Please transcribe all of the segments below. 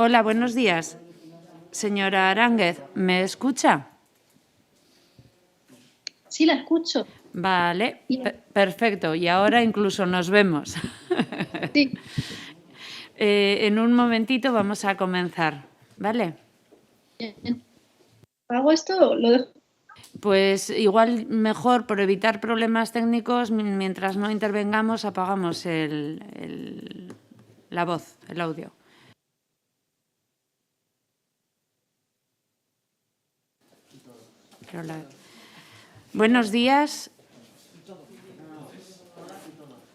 Hola, buenos días. Señora Aránguez, ¿me escucha? Sí, la escucho. Vale, perfecto. Y ahora incluso nos vemos. Sí. En un momentito vamos a comenzar, ¿vale? Bien. ¿Hago esto o lo dejo? Pues igual mejor, por evitar problemas técnicos, mientras no intervengamos, apagamos la voz, el audio. Buenos días.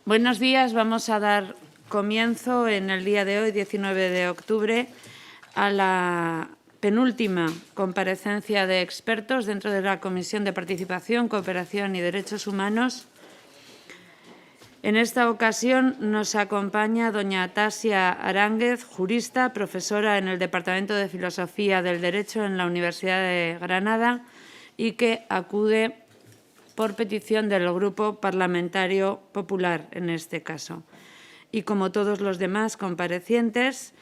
Buenos días. Vamos a dar comienzo en el día de hoy, 19 de octubre, a la penúltima comparecencia de expertos dentro de la Comisión de Participación, Cooperación y Derechos Humanos. En esta ocasión nos acompaña doña Tasia Aránguez, jurista, profesora en el Departamento de Filosofía del Derecho en la Universidad de Granada y que acude por petición del Grupo Parlamentario Popular, en este caso. Y como todos los demás comparecientes,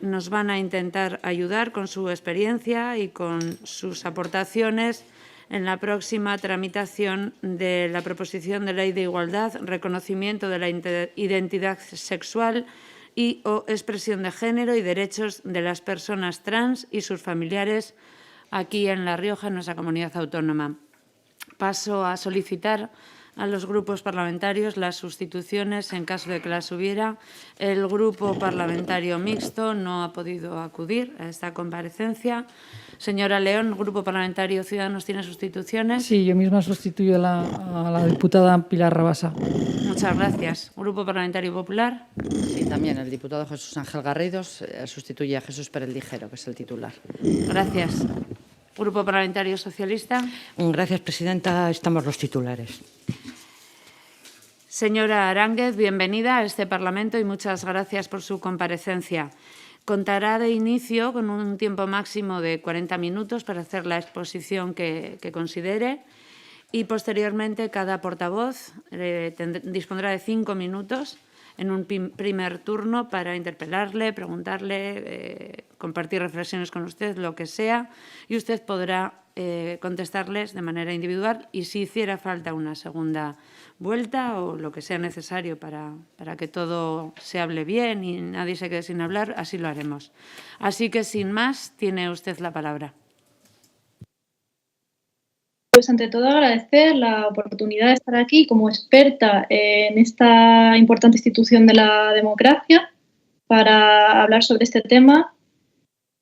nos van a intentar ayudar con su experiencia y con sus aportaciones en la próxima tramitación de la proposición de ley de igualdad, reconocimiento de la identidad sexual y o expresión de género y derechos de las personas trans y sus familiares aquí en La Rioja, en nuestra comunidad autónoma. Paso a solicitar a los grupos parlamentarios las sustituciones en caso de que las hubiera. El Grupo Parlamentario Mixto no ha podido acudir a esta comparecencia. Señora León, Grupo Parlamentario Ciudadanos, ¿tiene sustituciones? Sí, yo misma sustituyo a la diputada Pilar Rabasa. Muchas gracias. Grupo Parlamentario Popular. Sí, también el diputado Jesús Ángel Garridos sustituye a Jesús Pérez Ligero, que es el titular. Gracias. Grupo Parlamentario Socialista. Gracias, presidenta. Estamos los titulares. Señora Aránguez, bienvenida a este Parlamento y muchas gracias por su comparecencia. Contará de inicio con un tiempo máximo de 40 minutos para hacer la exposición que considere y posteriormente cada portavoz dispondrá de 5 minutos en un primer turno para interpelarle, preguntarle, compartir reflexiones con usted, lo que sea, y usted podrá contestarles de manera individual y si hiciera falta una segunda vuelta o lo que sea necesario para que todo se hable bien y nadie se quede sin hablar, así lo haremos. Así que, sin más, tiene usted la palabra. Pues ante todo agradecer la oportunidad de estar aquí como experta en esta importante institución de la democracia para hablar sobre este tema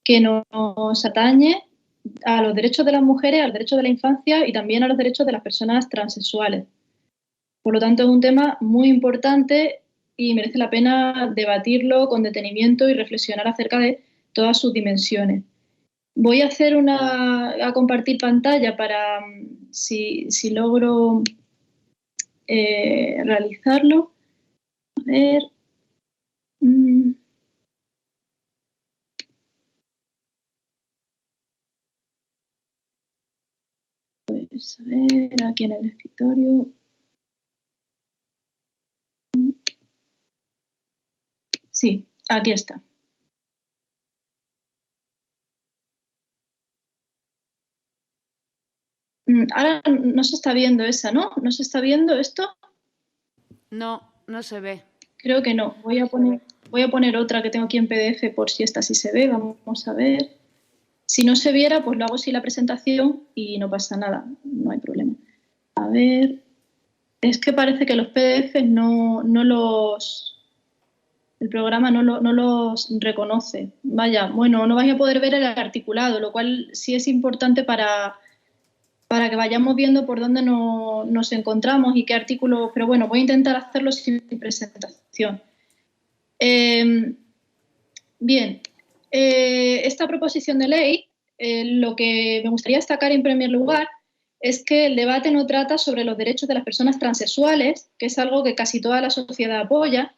que nos atañe a los derechos de las mujeres, a los derechos de la infancia y también a los derechos de las personas transexuales. Por lo tanto, es un tema muy importante y merece la pena debatirlo con detenimiento y reflexionar acerca de todas sus dimensiones. Voy a hacer a compartir pantalla para si logro realizarlo. A ver. Pues a ver, aquí en el escritorio. Sí, aquí está. Ahora no se está viendo esa, ¿no? ¿No se está viendo esto? No, no se ve. Creo que no. Voy a poner otra que tengo aquí en PDF por si esta sí se ve. Vamos a ver. Si no se viera, pues lo hago sin la presentación y no pasa nada. No hay problema. A ver. Es que parece que los PDFs el programa no los reconoce. Vaya, bueno, no vais a poder ver el articulado, lo cual sí es importante para que vayamos viendo por dónde nos encontramos y qué artículos, pero bueno, voy a intentar hacerlo sin presentación. Bien, esta proposición de ley, lo que me gustaría destacar en primer lugar es que el debate no trata sobre los derechos de las personas transexuales, que es algo que casi toda la sociedad apoya,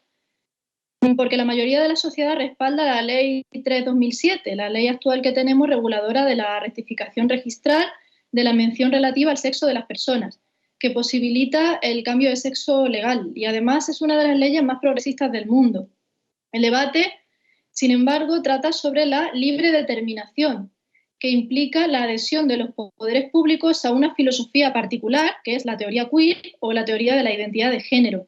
porque la mayoría de la sociedad respalda la Ley 3/2007, la ley actual que tenemos reguladora de la rectificación registral de la mención relativa al sexo de las personas, que posibilita el cambio de sexo legal y además es una de las leyes más progresistas del mundo. El debate Sin embargo, trata sobre la libre determinación, que implica la adhesión de los poderes públicos a una filosofía particular, que es la teoría queer o la teoría de la identidad de género.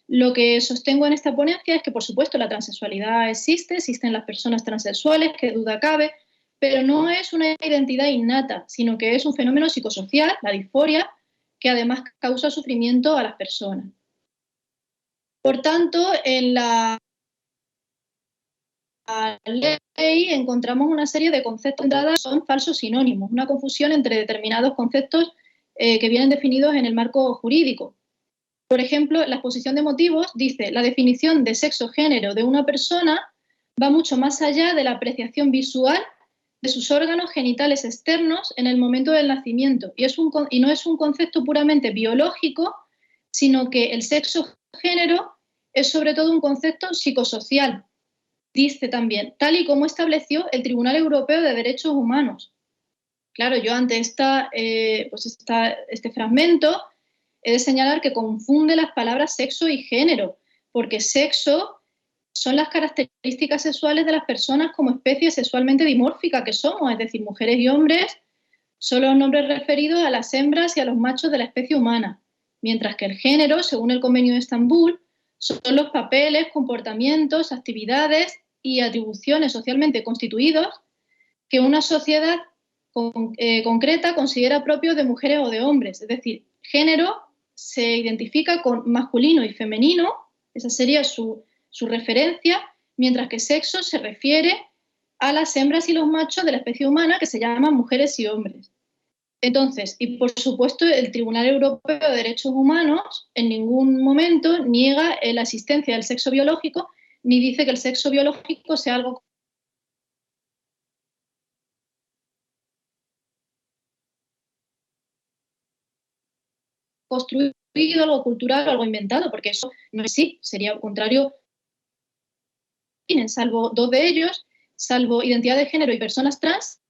Lo que sostengo en esta ponencia es que, por supuesto, la transexualidad existe, existen las personas transexuales, qué duda cabe, pero no es una identidad innata, sino que es un fenómeno psicosocial, la disforia, que además causa sufrimiento a las personas. Por tanto, en la ley encontramos una serie de conceptos que son falsos sinónimos, una confusión entre determinados conceptos que vienen definidos en el marco jurídico. Por ejemplo, la exposición de motivos dice: la definición de sexo-género de una persona va mucho más allá de la apreciación visual de sus órganos genitales externos en el momento del nacimiento, y no es un concepto puramente biológico, sino que el sexo-género es sobre todo un concepto psicosocial. Dice también, tal y como estableció el Tribunal Europeo de Derechos Humanos. Claro, yo ante este fragmento he de señalar que confunde las palabras sexo y género, porque sexo son las características sexuales de las personas como especie sexualmente dimórfica que somos, es decir, mujeres y hombres son los nombres referidos a las hembras y a los machos de la especie humana, mientras que el género, según el Convenio de Estambul, son los papeles, comportamientos, actividades y atribuciones socialmente constituidos que una sociedad concreta considera propios de mujeres o de hombres. Es decir, género se identifica con masculino y femenino, esa sería su referencia, mientras que sexo se refiere a las hembras y los machos de la especie humana que se llaman mujeres y hombres. Entonces, y por supuesto, el Tribunal Europeo de Derechos Humanos en ningún momento niega la existencia del sexo biológico, ni dice que el sexo biológico sea algo construido, algo cultural o algo inventado, porque eso no es así, sería contrario. Salvo dos de ellos, salvo identidad de género y personas trans,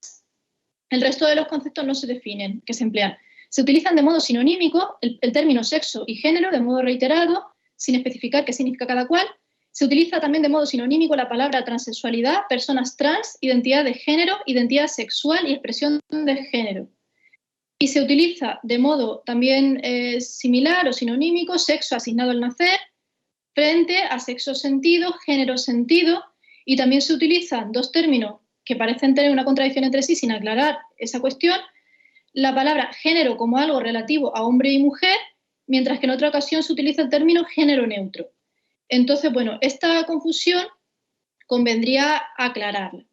el resto de los conceptos no se definen, que se emplean. Se utilizan de modo sinonímico el término sexo y género de modo reiterado, sin especificar qué significa cada cual. Se utiliza también de modo sinonímico la palabra transexualidad, personas trans, identidad de género, identidad sexual y expresión de género. Y se utiliza de modo también similar o sinonímico sexo asignado al nacer, frente a sexo sentido, género sentido, y también se utilizan dos términos que parecen tener una contradicción entre sí sin aclarar esa cuestión, la palabra género como algo relativo a hombre y mujer, mientras que en otra ocasión se utiliza el término género neutro. Entonces, bueno, esta confusión convendría aclararla.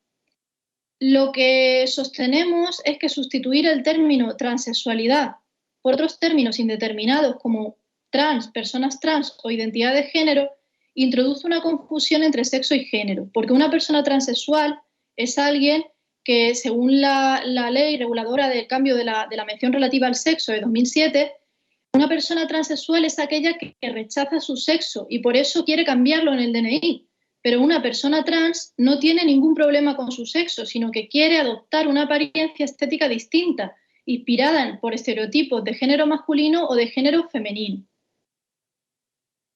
Lo que sostenemos es que sustituir el término transexualidad por otros términos indeterminados como trans, personas trans o identidad de género introduce una confusión entre sexo y género, porque una persona transexual es alguien que, según la ley reguladora del cambio de la mención relativa al sexo de 2007, una persona transexual es aquella que rechaza su sexo y por eso quiere cambiarlo en el DNI. Pero una persona trans no tiene ningún problema con su sexo, sino que quiere adoptar una apariencia estética distinta, inspirada por estereotipos de género masculino o de género femenino.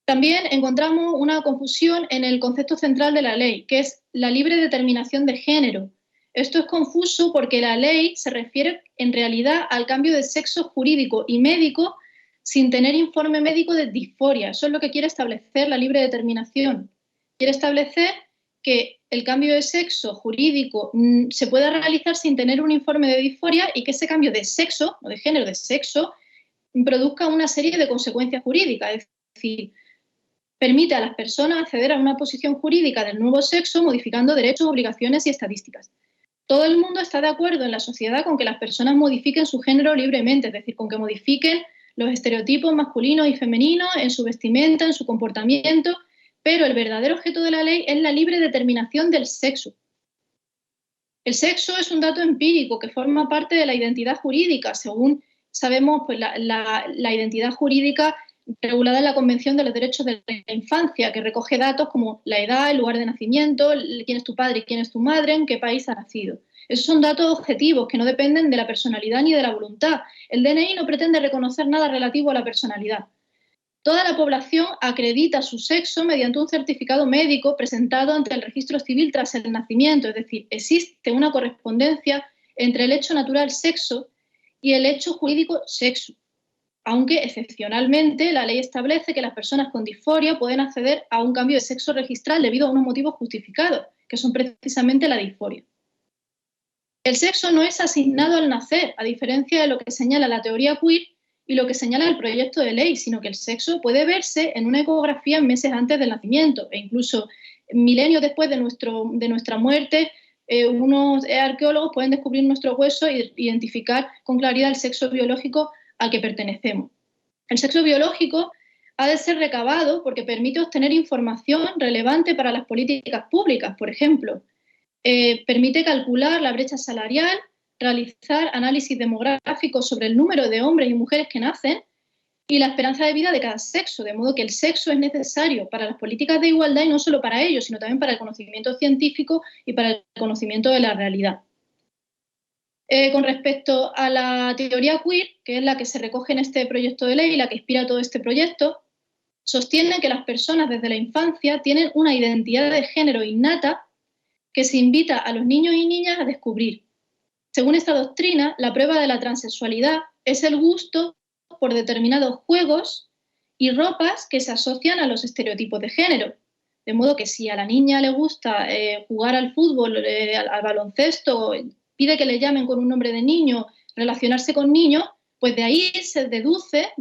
También encontramos una confusión en el concepto central de la ley, que es la libre determinación de género. Esto es confuso porque la ley se refiere en realidad al cambio de sexo jurídico y médico sin tener informe médico de disforia. Eso es lo que quiere establecer la libre determinación. Quiere establecer que el cambio de sexo jurídico se pueda realizar sin tener un informe de disforia y que ese cambio de sexo, o de género, de sexo, produzca una serie de consecuencias jurídicas. Es decir, permite a las personas acceder a una posición jurídica del nuevo sexo modificando derechos, obligaciones y estadísticas. Todo el mundo está de acuerdo en la sociedad con que las personas modifiquen su género libremente, es decir, con que modifiquen los estereotipos masculinos y femeninos en su vestimenta, en su comportamiento, pero el verdadero objeto de la ley es la libre determinación del sexo. El sexo es un dato empírico que forma parte de la identidad jurídica. Según sabemos, pues la identidad jurídica regulada en la Convención de los Derechos de la Infancia, que recoge datos como la edad, el lugar de nacimiento, quién es tu padre y quién es tu madre, en qué país ha nacido. Esos son datos objetivos que no dependen de la personalidad ni de la voluntad. El DNI no pretende reconocer nada relativo a la personalidad. Toda la población acredita su sexo mediante un certificado médico presentado ante el registro civil tras el nacimiento, es decir, existe una correspondencia entre el hecho natural sexo y el hecho jurídico sexo, aunque excepcionalmente la ley establece que las personas con disforia pueden acceder a un cambio de sexo registral debido a unos motivos justificados, que son precisamente la disforia. El sexo no es asignado al nacer, a diferencia de lo que señala la teoría queer y lo que señala el proyecto de ley, sino que el sexo puede verse en una ecografía meses antes del nacimiento e incluso milenios después de nuestra muerte. Unos arqueólogos pueden descubrir nuestro hueso e identificar con claridad el sexo biológico al que pertenecemos. El sexo biológico ha de ser recabado porque permite obtener información relevante para las políticas públicas, por ejemplo. Permite calcular la brecha salarial, realizar análisis demográficos sobre el número de hombres y mujeres que nacen y la esperanza de vida de cada sexo, de modo que el sexo es necesario para las políticas de igualdad y no solo para ello, sino también para el conocimiento científico y para el conocimiento de la realidad. Con respecto a la teoría queer, que es la que se recoge en este proyecto de ley y la que inspira todo este proyecto, sostiene que las personas desde la infancia tienen una identidad de género innata que se invita a los niños y niñas a descubrir. Según esta doctrina, la prueba de la transexualidad es el gusto por determinados juegos y ropas que se asocian a los estereotipos de género. De modo que si a la niña le gusta jugar al fútbol, al baloncesto, pide que le llamen con un nombre de niño, relacionarse con niños, pues de ahí se deduce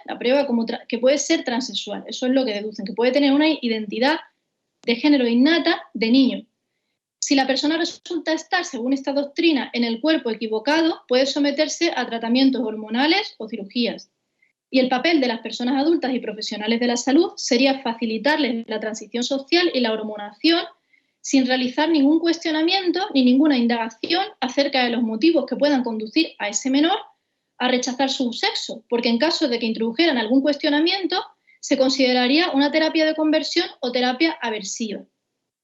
la prueba como que puede ser transexual. Eso es lo que deducen, que puede tener una identidad de género innata de niño. Si la persona resulta estar, según esta doctrina, en el cuerpo equivocado, puede someterse a tratamientos hormonales o cirugías. Y el papel de las personas adultas y profesionales de la salud sería facilitarles la transición social y la hormonación sin realizar ningún cuestionamiento ni ninguna indagación acerca de los motivos que puedan conducir a ese menor a rechazar su sexo, porque en caso de que introdujeran algún cuestionamiento, se consideraría una terapia de conversión o terapia aversiva,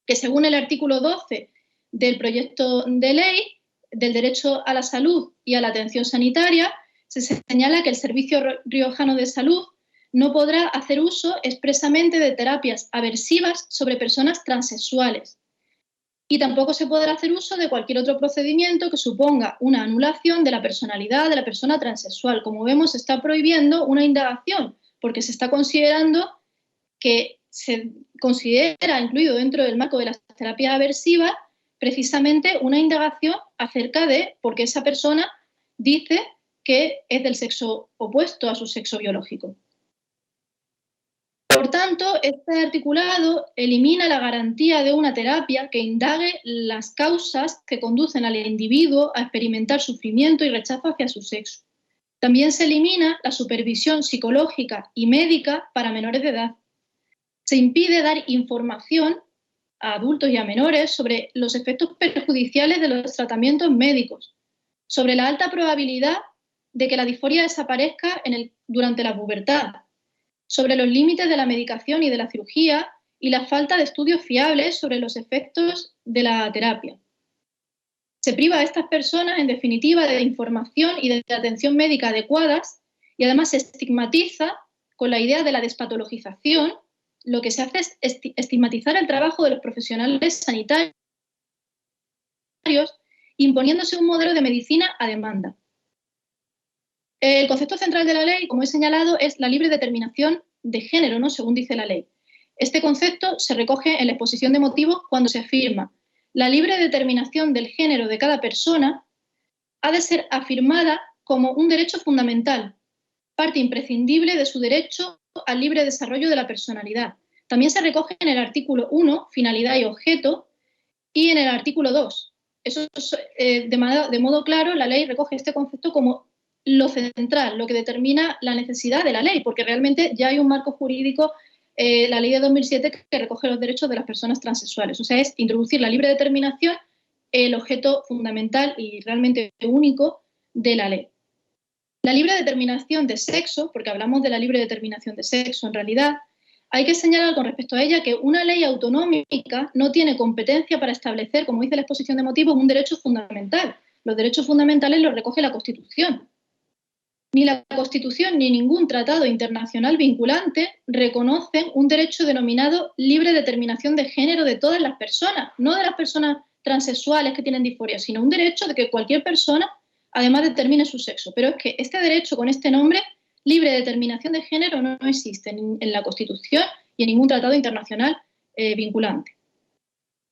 que según el artículo 12 del proyecto de ley del derecho a la salud y a la atención sanitaria, se señala que el Servicio Riojano de Salud no podrá hacer uso expresamente de terapias aversivas sobre personas transexuales y tampoco se podrá hacer uso de cualquier otro procedimiento que suponga una anulación de la personalidad de la persona transexual. Como vemos, se está prohibiendo una indagación porque se está considerando que se considera incluido dentro del marco de las terapias aversivas precisamente una indagación acerca de por qué esa persona dice que es del sexo opuesto a su sexo biológico. Por tanto, este articulado elimina la garantía de una terapia que indague las causas que conducen al individuo a experimentar sufrimiento y rechazo hacia su sexo. También se elimina la supervisión psicológica y médica para menores de edad. Se impide dar información a adultos y a menores sobre los efectos perjudiciales de los tratamientos médicos, sobre la alta probabilidad de que la disforia desaparezca durante la pubertad, sobre los límites de la medicación y de la cirugía y la falta de estudios fiables sobre los efectos de la terapia. Se priva a estas personas, en definitiva, de información y de atención médica adecuadas y además se estigmatiza con la idea de la despatologización. Lo que se hace es estigmatizar el trabajo de los profesionales sanitarios, imponiéndose un modelo de medicina a demanda. El concepto central de la ley, como he señalado, es la libre determinación de género, ¿no? Según dice la ley. Este concepto se recoge en la exposición de motivos cuando se afirma: la libre determinación del género de cada persona ha de ser afirmada como un derecho fundamental, parte imprescindible de su derecho al libre desarrollo de la personalidad. También se recoge en el artículo 1, finalidad y objeto, y en el artículo 2. Eso de modo claro, la ley recoge este concepto como lo central, lo que determina la necesidad de la ley, porque realmente ya hay un marco jurídico, la ley de 2007, que recoge los derechos de las personas transexuales. O sea, es introducir la libre determinación, el objeto fundamental y realmente único de la ley. La libre determinación de sexo, porque hablamos de la libre determinación de sexo, en realidad hay que señalar con respecto a ella que una ley autonómica no tiene competencia para establecer, como dice la exposición de motivos, un derecho fundamental. Los derechos fundamentales los recoge la Constitución. Ni la Constitución ni ningún tratado internacional vinculante reconocen un derecho denominado libre determinación de género de todas las personas, no de las personas transexuales que tienen disforia, sino un derecho de que cualquier persona además determine su sexo. Pero es que este derecho con este nombre, libre determinación de género, no existe en la Constitución y en ningún tratado internacional vinculante.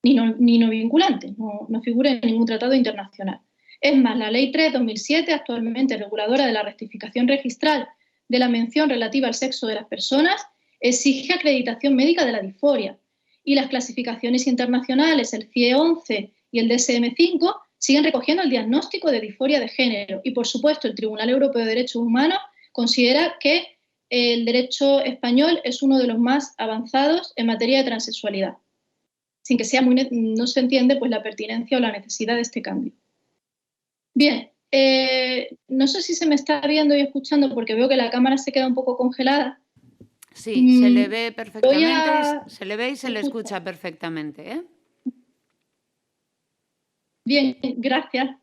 Ni no vinculante, no figura en ningún tratado internacional. Es más, la Ley 3/2007, actualmente reguladora de la rectificación registral de la mención relativa al sexo de las personas, exige acreditación médica de la disforia. Y las clasificaciones internacionales, el CIE-11 y el DSM-5, siguen recogiendo el diagnóstico de disforia de género. Y, por supuesto, el Tribunal Europeo de Derechos Humanos considera que el derecho español es uno de los más avanzados en materia de transexualidad, sin que sea no se entiende pues, la pertinencia o la necesidad de este cambio. Bien, no sé si se me está viendo y escuchando porque veo que la cámara se queda un poco congelada. Sí, se le ve perfectamente, se le ve y se le escucha perfectamente, ¿eh? Bien, gracias.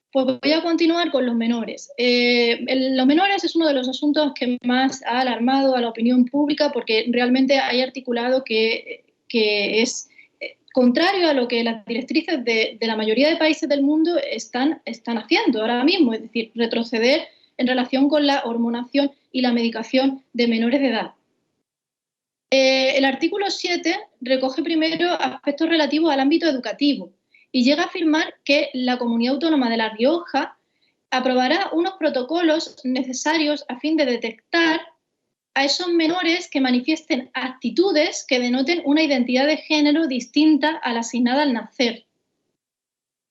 Pues voy a continuar con los menores. Los menores es uno de los asuntos que más ha alarmado a la opinión pública porque realmente hay articulado que es contrario a lo que las directrices de la mayoría de países del mundo están haciendo ahora mismo, es decir, retroceder en relación con la hormonación y la medicación de menores de edad. El artículo 7 recoge primero aspectos relativos al ámbito educativo y llega a afirmar que la Comunidad Autónoma de La Rioja aprobará unos protocolos necesarios a fin de detectar a esos menores que manifiesten actitudes que denoten una identidad de género distinta a la asignada al nacer.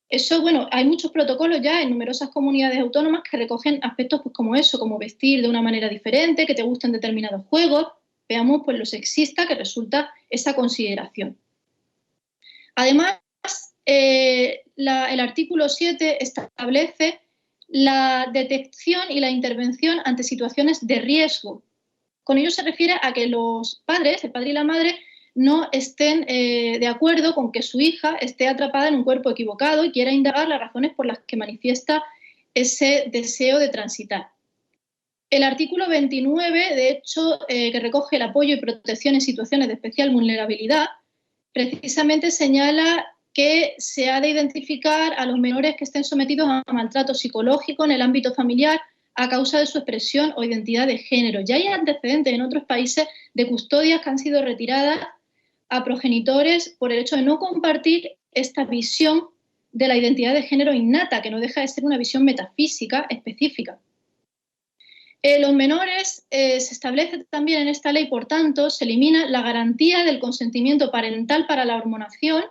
Eso, bueno, hay muchos protocolos ya en numerosas comunidades autónomas que recogen aspectos pues, como eso, como vestir de una manera diferente, que te gusten determinados juegos. Veamos pues, lo sexista que resulta esa consideración. Además, el artículo 7 establece la detección y la intervención ante situaciones de riesgo. Con ello se refiere a que los padres, el padre y la madre, no estén de acuerdo con que su hija esté atrapada en un cuerpo equivocado y quiera indagar las razones por las que manifiesta ese deseo de transitar. El artículo 29, de hecho, que recoge el apoyo y protección en situaciones de especial vulnerabilidad, precisamente señala que se ha de identificar a los menores que estén sometidos a maltrato psicológico en el ámbito familiar a causa de su expresión o identidad de género. Ya hay antecedentes en otros países de custodias que han sido retiradas a progenitores por el hecho de no compartir esta visión de la identidad de género innata, que no deja de ser una visión metafísica específica. Los menores se establece también en esta ley, por tanto, se elimina la garantía del consentimiento parental para la hormonación,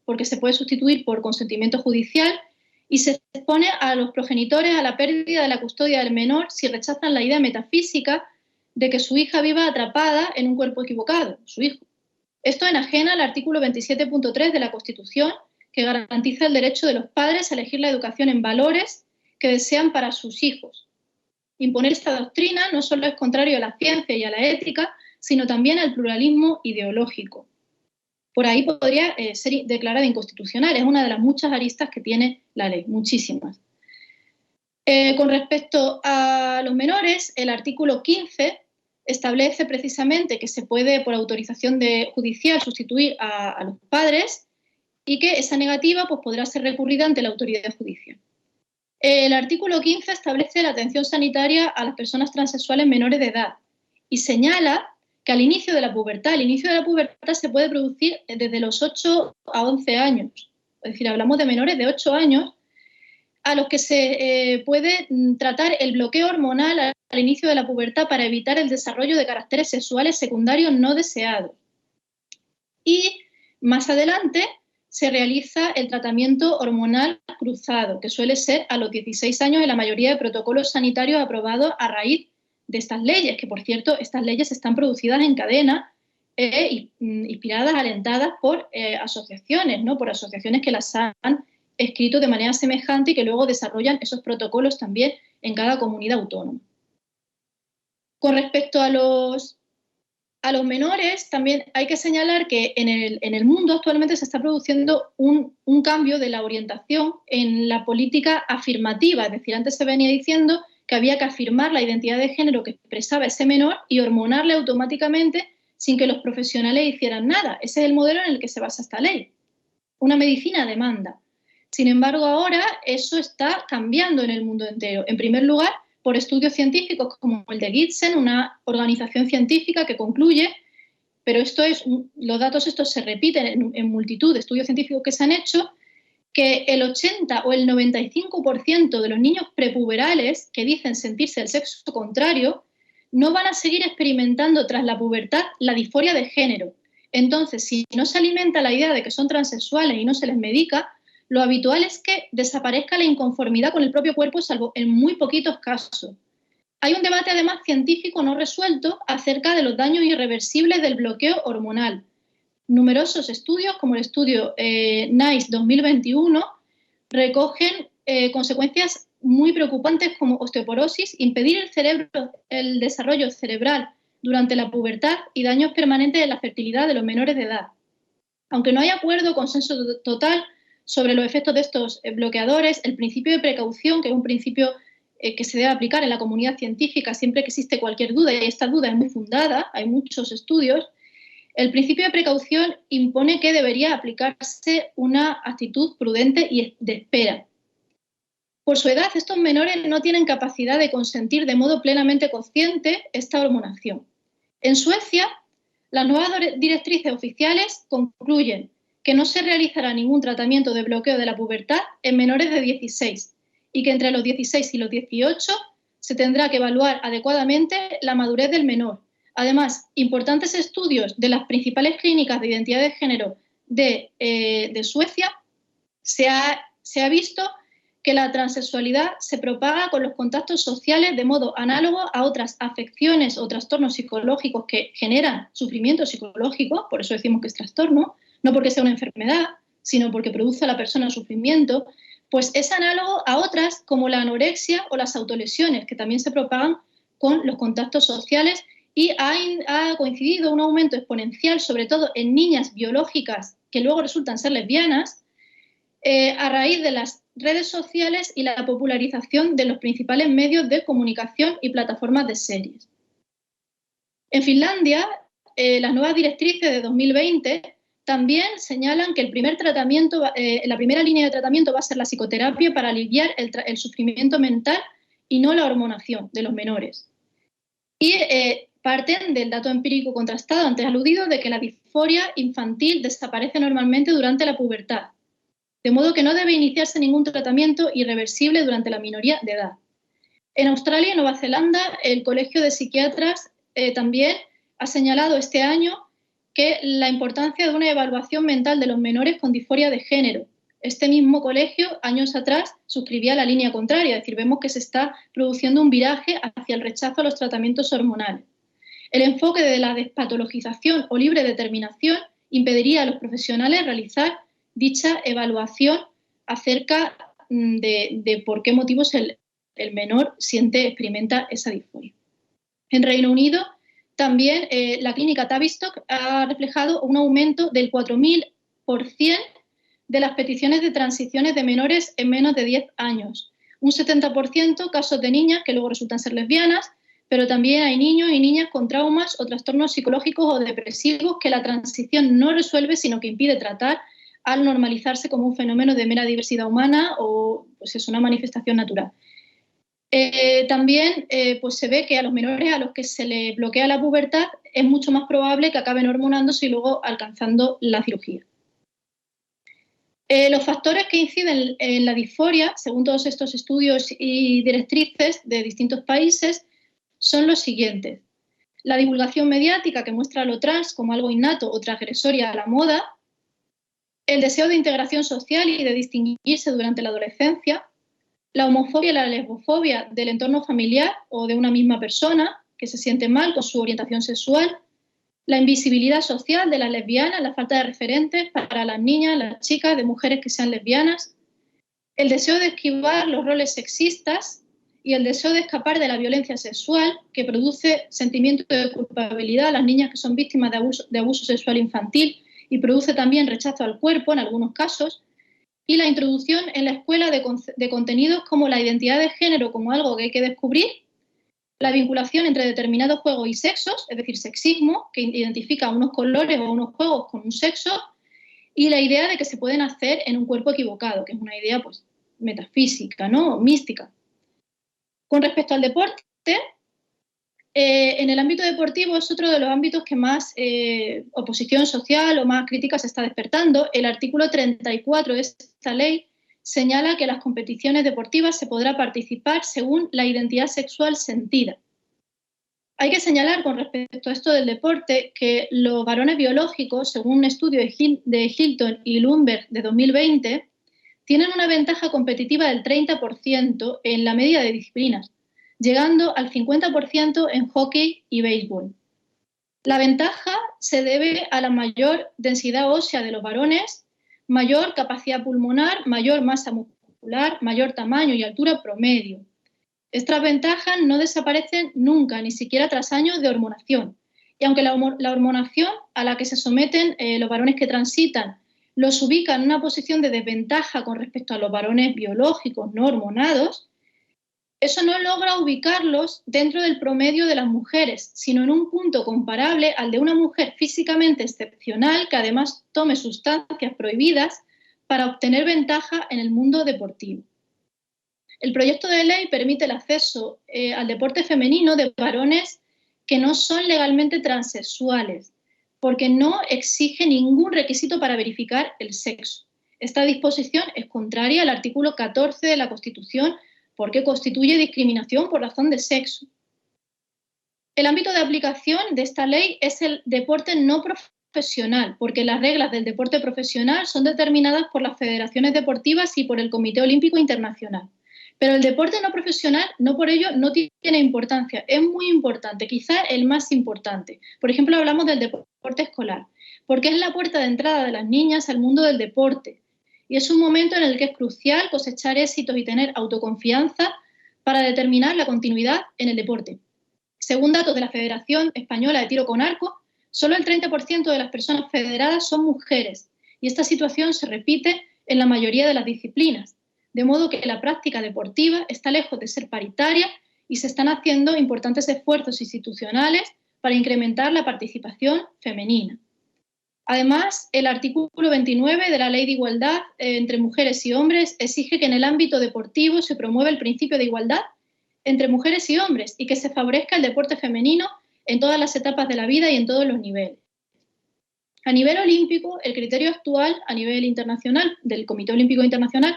porque se puede sustituir por consentimiento judicial, y se expone a los progenitores a la pérdida de la custodia del menor si rechazan la idea metafísica de que su hija viva atrapada en un cuerpo equivocado, su hijo. Esto enajena al artículo 27.3 de la Constitución, que garantiza el derecho de los padres a elegir la educación en valores que desean para sus hijos. Imponer esta doctrina no solo es contrario a la ciencia y a la ética, sino también al pluralismo ideológico. Por ahí podría ser declarada inconstitucional. Es una de las muchas aristas que tiene la ley, muchísimas. Con respecto a los menores, el artículo 15 establece precisamente que se puede, por autorización judicial, sustituir a los padres y que esa negativa pues, podrá ser recurrida ante la autoridad judicial. El artículo 15 establece la atención sanitaria a las personas transexuales menores de edad y señala que al inicio de la pubertad se puede producir desde los 8 a 11 años. Es decir, hablamos de menores de 8 años a los que se puede tratar el bloqueo hormonal al inicio de la pubertad para evitar el desarrollo de caracteres sexuales secundarios no deseados. Y más adelante se realiza el tratamiento hormonal cruzado, que suele ser a los 16 años en la mayoría de protocolos sanitarios aprobados a raíz de estas leyes, que por cierto, estas leyes están producidas en cadena, inspiradas, alentadas por asociaciones, ¿no? Por asociaciones que las han escrito de manera semejante y que luego desarrollan esos protocolos también en cada comunidad autónoma. Con respecto a los menores, también hay que señalar que en el mundo actualmente se está produciendo un cambio de la orientación en la política afirmativa. Es decir, antes se venía diciendo que había que afirmar la identidad de género que expresaba ese menor y hormonarle automáticamente sin que los profesionales hicieran nada. Ese es el modelo en el que se basa esta ley. Una medicina a demanda. Sin embargo, ahora eso está cambiando en el mundo entero. En primer lugar, por estudios científicos como el de Gibson, una organización científica que concluye, pero los datos estos se repiten en multitud de estudios científicos que se han hecho, que el 80 o el 95% de los niños prepuberales que dicen sentirse del sexo contrario no van a seguir experimentando tras la pubertad la disforia de género. Entonces, si no se alimenta la idea de que son transexuales y no se les medica, lo habitual es que desaparezca la inconformidad con el propio cuerpo, salvo en muy poquitos casos. Hay un debate, además, científico no resuelto acerca de los daños irreversibles del bloqueo hormonal. Numerosos estudios, como el estudio NICE 2021, recogen consecuencias muy preocupantes como osteoporosis, impedir el desarrollo cerebral durante la pubertad y daños permanentes en la fertilidad de los menores de edad. Aunque no hay acuerdo o consenso total sobre los efectos de estos bloqueadores, el principio de precaución, que es un principio que se debe aplicar en la comunidad científica siempre que existe cualquier duda, y esta duda es muy fundada, hay muchos estudios, el principio de precaución impone que debería aplicarse una actitud prudente y de espera. Por su edad, estos menores no tienen capacidad de consentir de modo plenamente consciente esta hormonación. En Suecia, las nuevas directrices oficiales concluyen que no se realizará ningún tratamiento de bloqueo de la pubertad en menores de 16 y que entre los 16 y los 18 se tendrá que evaluar adecuadamente la madurez del menor. Además, importantes estudios de las principales clínicas de identidad de género de Suecia se ha visto que la transexualidad se propaga con los contactos sociales de modo análogo a otras afecciones o trastornos psicológicos que generan sufrimiento psicológico, por eso decimos que es trastorno, no porque sea una enfermedad, sino porque produce a la persona sufrimiento, pues es análogo a otras como la anorexia o las autolesiones, que también se propagan con los contactos sociales, y ha coincidido un aumento exponencial, sobre todo en niñas biológicas que luego resultan ser lesbianas, a raíz de las redes sociales y la popularización de los principales medios de comunicación y plataformas de series. En Finlandia, las nuevas directrices de 2020 también señalan que la primera línea de tratamiento va a ser la psicoterapia para aliviar el sufrimiento mental y no la hormonación de los menores. Y parten del dato empírico contrastado antes aludido de que la disforia infantil desaparece normalmente durante la pubertad, de modo que no debe iniciarse ningún tratamiento irreversible durante la minoría de edad. En Australia y Nueva Zelanda, el Colegio de Psiquiatras también ha señalado este año que la importancia de una evaluación mental de los menores con disforia de género. Este mismo colegio, años atrás, suscribía la línea contraria, es decir, vemos que se está produciendo un viraje hacia el rechazo a los tratamientos hormonales. El enfoque de la despatologización o libre determinación impediría a los profesionales realizar dicha evaluación acerca de por qué motivos el menor experimenta esa disforia. En Reino Unido, también la clínica Tavistock ha reflejado un aumento del 4000% de las peticiones de transiciones de menores en menos de 10 años. Un 70% casos de niñas que luego resultan ser lesbianas, pero también hay niños y niñas con traumas o trastornos psicológicos o depresivos que la transición no resuelve, sino que impide tratar al normalizarse como un fenómeno de mera diversidad humana o pues es una manifestación natural. También pues se ve que a los menores a los que se les bloquea la pubertad es mucho más probable que acaben hormonándose y luego alcanzando la cirugía. Los factores que inciden en la disforia, según todos estos estudios y directrices de distintos países, son los siguientes. La divulgación mediática que muestra lo trans como algo innato o transgresoria a la moda, el deseo de integración social y de distinguirse durante la adolescencia, la homofobia y la lesbofobia del entorno familiar o de una misma persona que se siente mal con su orientación sexual, la invisibilidad social de las lesbianas, la falta de referentes para las niñas, las chicas, de mujeres que sean lesbianas, el deseo de esquivar los roles sexistas y el deseo de escapar de la violencia sexual que produce sentimiento de culpabilidad a las niñas que son víctimas de abuso sexual infantil y produce también rechazo al cuerpo en algunos casos, y la introducción en la escuela de contenidos como la identidad de género como algo que hay que descubrir, la vinculación entre determinados juegos y sexos, es decir, sexismo, que identifica unos colores o unos juegos con un sexo, y la idea de que se pueden hacer en un cuerpo equivocado, que es una idea pues, metafísica, ¿no? Mística. Con respecto al deporte, en el ámbito deportivo es otro de los ámbitos que más oposición social o más crítica se está despertando. El artículo 34 de esta ley señala que en las competiciones deportivas se podrá participar según la identidad sexual sentida. Hay que señalar con respecto a esto del deporte que los varones biológicos, según un estudio de Hilton y Lundberg de 2020, tienen una ventaja competitiva del 30% en la media de disciplinas, llegando al 50% en hockey y béisbol. La ventaja se debe a la mayor densidad ósea de los varones, mayor capacidad pulmonar, mayor masa muscular, mayor tamaño y altura promedio. Estas ventajas no desaparecen nunca, ni siquiera tras años de hormonación. Y aunque la hormonación a la que se someten los varones que transitan los ubica en una posición de desventaja con respecto a los varones biológicos no hormonados, eso no logra ubicarlos dentro del promedio de las mujeres, sino en un punto comparable al de una mujer físicamente excepcional que además tome sustancias prohibidas para obtener ventaja en el mundo deportivo. El proyecto de ley permite el acceso al deporte femenino de varones que no son legalmente transexuales, porque no exige ningún requisito para verificar el sexo. Esta disposición es contraria al artículo 14 de la Constitución porque constituye discriminación por razón de sexo. El ámbito de aplicación de esta ley es el deporte no profesional, porque las reglas del deporte profesional son determinadas por las federaciones deportivas y por el Comité Olímpico Internacional. Pero el deporte no profesional, no por ello, no tiene importancia. Es muy importante, quizá el más importante. Por ejemplo, hablamos del deporte escolar, porque es la puerta de entrada de las niñas al mundo del deporte. Y es un momento en el que es crucial cosechar éxitos y tener autoconfianza para determinar la continuidad en el deporte. Según datos de la Federación Española de Tiro con Arco, solo el 30% de las personas federadas son mujeres. Y esta situación se repite en la mayoría de las disciplinas. De modo que la práctica deportiva está lejos de ser paritaria y se están haciendo importantes esfuerzos institucionales para incrementar la participación femenina. Además, el artículo 29 de la Ley de Igualdad entre Mujeres y Hombres exige que en el ámbito deportivo se promueva el principio de igualdad entre mujeres y hombres y que se favorezca el deporte femenino en todas las etapas de la vida y en todos los niveles. A nivel olímpico, el criterio actual a nivel internacional del Comité Olímpico Internacional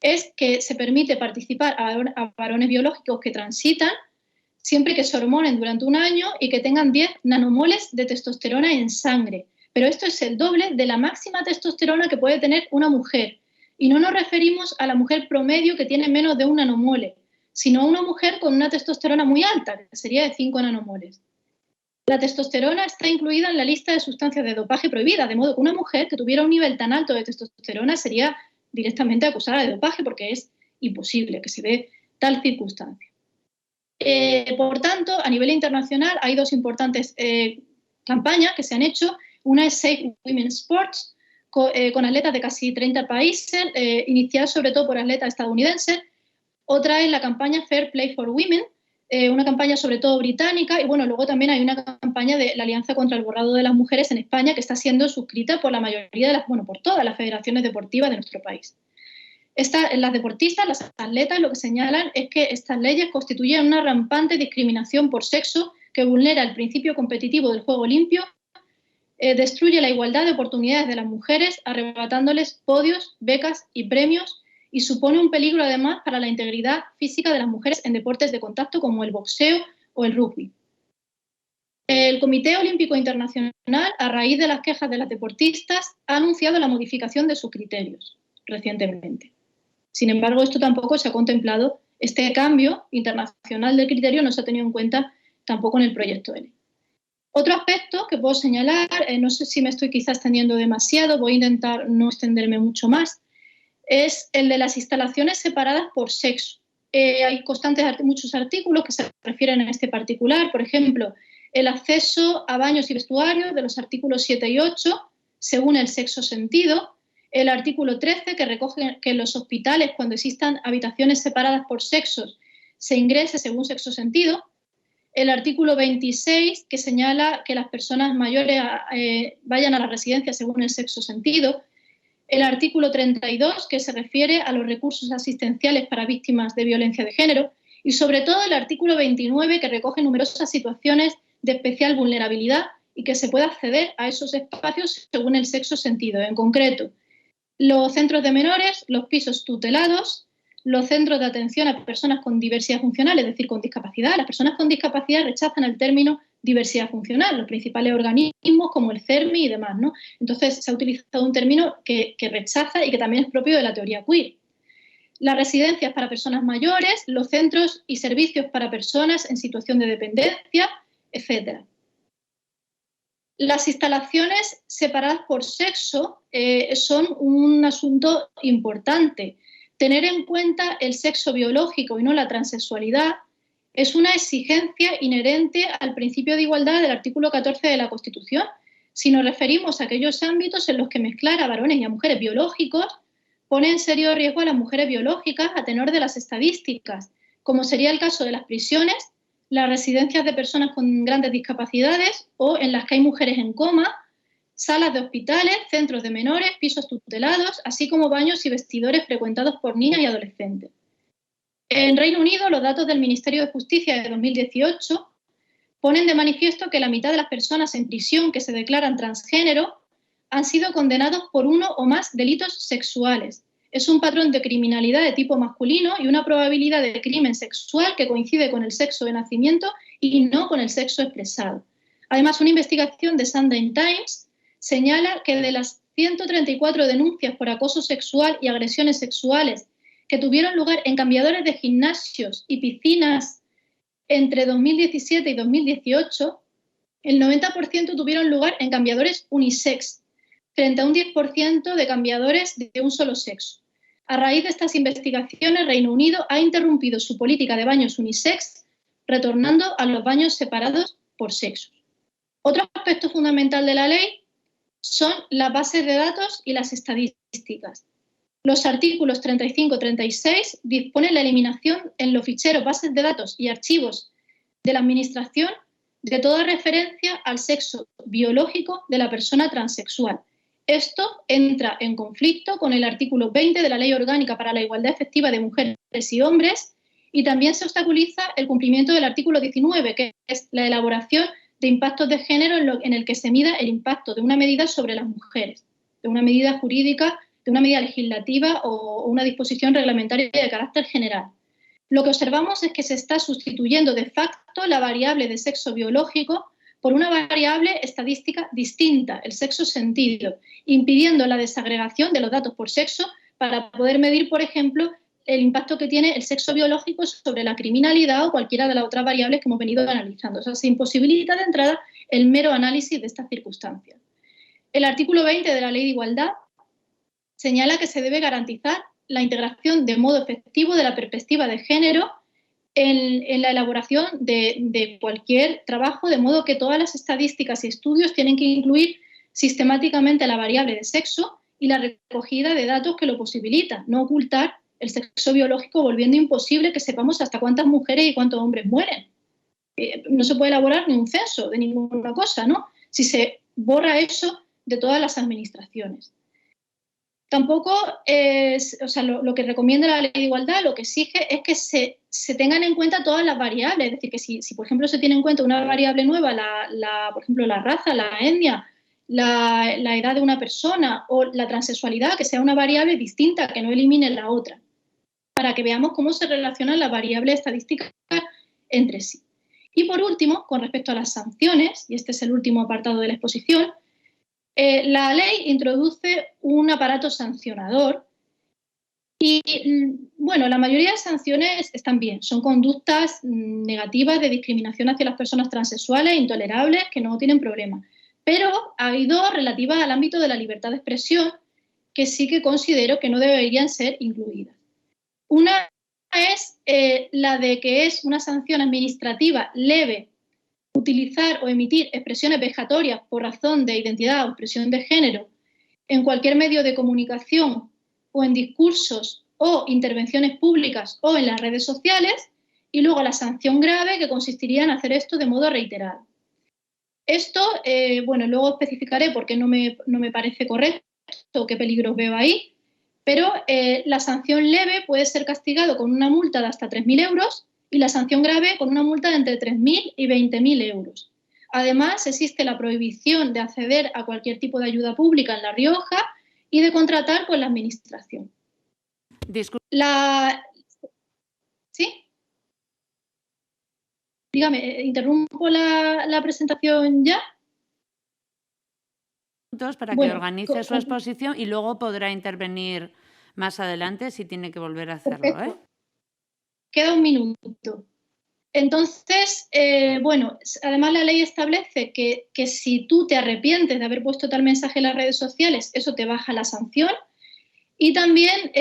es que se permite participar a varones biológicos que transitan siempre que se hormonen durante un año y que tengan 10 nanomoles de testosterona en sangre. Pero esto es el doble de la máxima testosterona que puede tener una mujer. Y no nos referimos a la mujer promedio que tiene menos de 1 nanomole, sino a una mujer con una testosterona muy alta, que sería de 5 nanomoles. La testosterona está incluida en la lista de sustancias de dopaje prohibidas, de modo que una mujer que tuviera un nivel tan alto de testosterona sería directamente acusada de dopaje porque es imposible que se dé tal circunstancia. Por tanto, a nivel internacional hay dos importantes campañas que se han hecho. Una es Safe Women Sports, con atletas de casi 30 países, iniciada sobre todo por atletas estadounidenses. Otra es la campaña Fair Play for Women, una campaña sobre todo británica, y bueno, luego también hay una campaña de la Alianza contra el Borrado de las Mujeres en España que está siendo suscrita por la mayoría de por todas las federaciones deportivas de nuestro país. Las deportistas, las atletas, lo que señalan es que estas leyes constituyen una rampante discriminación por sexo que vulnera el principio competitivo del juego limpio, destruye la igualdad de oportunidades de las mujeres, arrebatándoles podios, becas y premios, y supone un peligro además para la integridad física de las mujeres en deportes de contacto como el boxeo o el rugby. El Comité Olímpico Internacional, a raíz de las quejas de las deportistas, ha anunciado la modificación de sus criterios recientemente. Sin embargo, esto tampoco se ha contemplado, este cambio internacional del criterio no se ha tenido en cuenta tampoco en el proyecto de ley. Otro aspecto que puedo señalar, no sé si me estoy quizás extendiendo demasiado, voy a intentar no extenderme mucho más, es el de las instalaciones separadas por sexo. Hay muchos artículos que se refieren a este particular, por ejemplo, el acceso a baños y vestuarios de los artículos 7 y 8, según el sexo sentido, El artículo 13, que recoge que en los hospitales, cuando existan habitaciones separadas por sexos, se ingrese según sexo-sentido. El artículo 26, que señala que las personas mayores vayan a la residencia según el sexo-sentido. El artículo 32, que se refiere a los recursos asistenciales para víctimas de violencia de género. Y sobre todo el artículo 29, que recoge numerosas situaciones de especial vulnerabilidad y que se puede acceder a esos espacios según el sexo-sentido. En concreto, los centros de menores, los pisos tutelados, los centros de atención a personas con diversidad funcional, es decir, con discapacidad. Las personas con discapacidad rechazan el término diversidad funcional, los principales organismos como el CERMI y demás, ¿no? Entonces se ha utilizado un término que rechaza y que también es propio de la teoría queer. Las residencias para personas mayores, los centros y servicios para personas en situación de dependencia, etc. Las instalaciones separadas por sexo son un asunto importante. Tener en cuenta el sexo biológico y no la transexualidad es una exigencia inherente al principio de igualdad del artículo 14 de la Constitución. Si nos referimos a aquellos ámbitos en los que mezclar a varones y a mujeres biológicos pone en serio riesgo a las mujeres biológicas a tenor de las estadísticas, como sería el caso de las prisiones, las residencias de personas con grandes discapacidades o en las que hay mujeres en coma, salas de hospitales, centros de menores, pisos tutelados, así como baños y vestidores frecuentados por niñas y adolescentes. En Reino Unido, los datos del Ministerio de Justicia de 2018 ponen de manifiesto que la mitad de las personas en prisión que se declaran transgénero han sido condenados por uno o más delitos sexuales. Es un patrón de criminalidad de tipo masculino y una probabilidad de crimen sexual que coincide con el sexo de nacimiento y no con el sexo expresado. Además, una investigación de Sunday Times señala que de las 134 denuncias por acoso sexual y agresiones sexuales que tuvieron lugar en cambiadores de gimnasios y piscinas entre 2017 y 2018, el 90% tuvieron lugar en cambiadores unisex, frente a un 10% de cambiadores de un solo sexo. A raíz de estas investigaciones, Reino Unido ha interrumpido su política de baños unisex, retornando a los baños separados por sexos. Otro aspecto fundamental de la ley son las bases de datos y las estadísticas. Los artículos 35 y 36 disponen la eliminación en los ficheros, bases de datos y archivos de la Administración de toda referencia al sexo biológico de la persona transexual. Esto entra en conflicto con el artículo 20 de la Ley Orgánica para la Igualdad Efectiva de Mujeres y Hombres y también se obstaculiza el cumplimiento del artículo 19, que es la elaboración de impactos de género en el que se mida el impacto de una medida sobre las mujeres, de una medida jurídica, de una medida legislativa o una disposición reglamentaria de carácter general. Lo que observamos es que se está sustituyendo de facto la variable de sexo biológico por una variable estadística distinta, el sexo-sentido, impidiendo la desagregación de los datos por sexo para poder medir, por ejemplo, el impacto que tiene el sexo biológico sobre la criminalidad o cualquiera de las otras variables que hemos venido analizando. O sea, se imposibilita de entrada el mero análisis de estas circunstancias. El artículo 20 de la Ley de Igualdad señala que se debe garantizar la integración de modo efectivo de la perspectiva de género en la elaboración de cualquier trabajo, de modo que todas las estadísticas y estudios tienen que incluir sistemáticamente la variable de sexo y la recogida de datos que lo posibilitan, no ocultar el sexo biológico volviendo imposible que sepamos hasta cuántas mujeres y cuántos hombres mueren. No se puede elaborar ni un censo de ninguna cosa, ¿no? Si se borra eso de todas las administraciones. Tampoco lo que recomienda la Ley de Igualdad, lo que exige es que se tengan en cuenta todas las variables. Es decir, que si por ejemplo, se tiene en cuenta una variable nueva, por ejemplo, la raza, la etnia, la edad de una persona o la transexualidad, que sea una variable distinta, que no elimine la otra, para que veamos cómo se relacionan las variables estadísticas entre sí. Y por último, con respecto a las sanciones, y este es el último apartado de la exposición, la ley introduce un aparato sancionador y, bueno, la mayoría de sanciones están bien, son conductas negativas de discriminación hacia las personas transexuales, intolerables, que no tienen problema. Pero hay dos relativas al ámbito de la libertad de expresión que sí que considero que no deberían ser incluidas. Una es la de que es una sanción administrativa leve utilizar o emitir expresiones vejatorias por razón de identidad o expresión de género en cualquier medio de comunicación o en discursos o intervenciones públicas o en las redes sociales, y luego la sanción grave, que consistiría en hacer esto de modo reiterado. Esto, bueno, luego especificaré por qué no me parece correcto o qué peligros veo ahí, pero la sanción leve puede ser castigado con una multa de hasta 3.000 euros y la sanción grave con una multa de entre 3.000 y 20.000 euros. Además, existe la prohibición de acceder a cualquier tipo de ayuda pública en La Rioja y de contratar con la Administración. ¿Sí? Dígame, ¿interrumpo la presentación ya? Para que organice su exposición y luego podrá intervenir más adelante si tiene que volver a hacerlo, ¿eh? Queda un minuto. Entonces, bueno, además la ley establece que si tú te arrepientes de haber puesto tal mensaje en las redes sociales, eso te baja la sanción, y también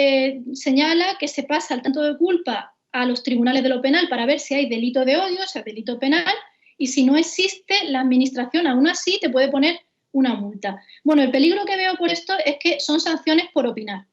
señala que se pasa al tanto de culpa a los tribunales de lo penal para ver si hay delito de odio, o sea, delito penal, y si no existe, la Administración aún así te puede poner una multa. Bueno, el peligro que veo por esto es que son sanciones por opinar,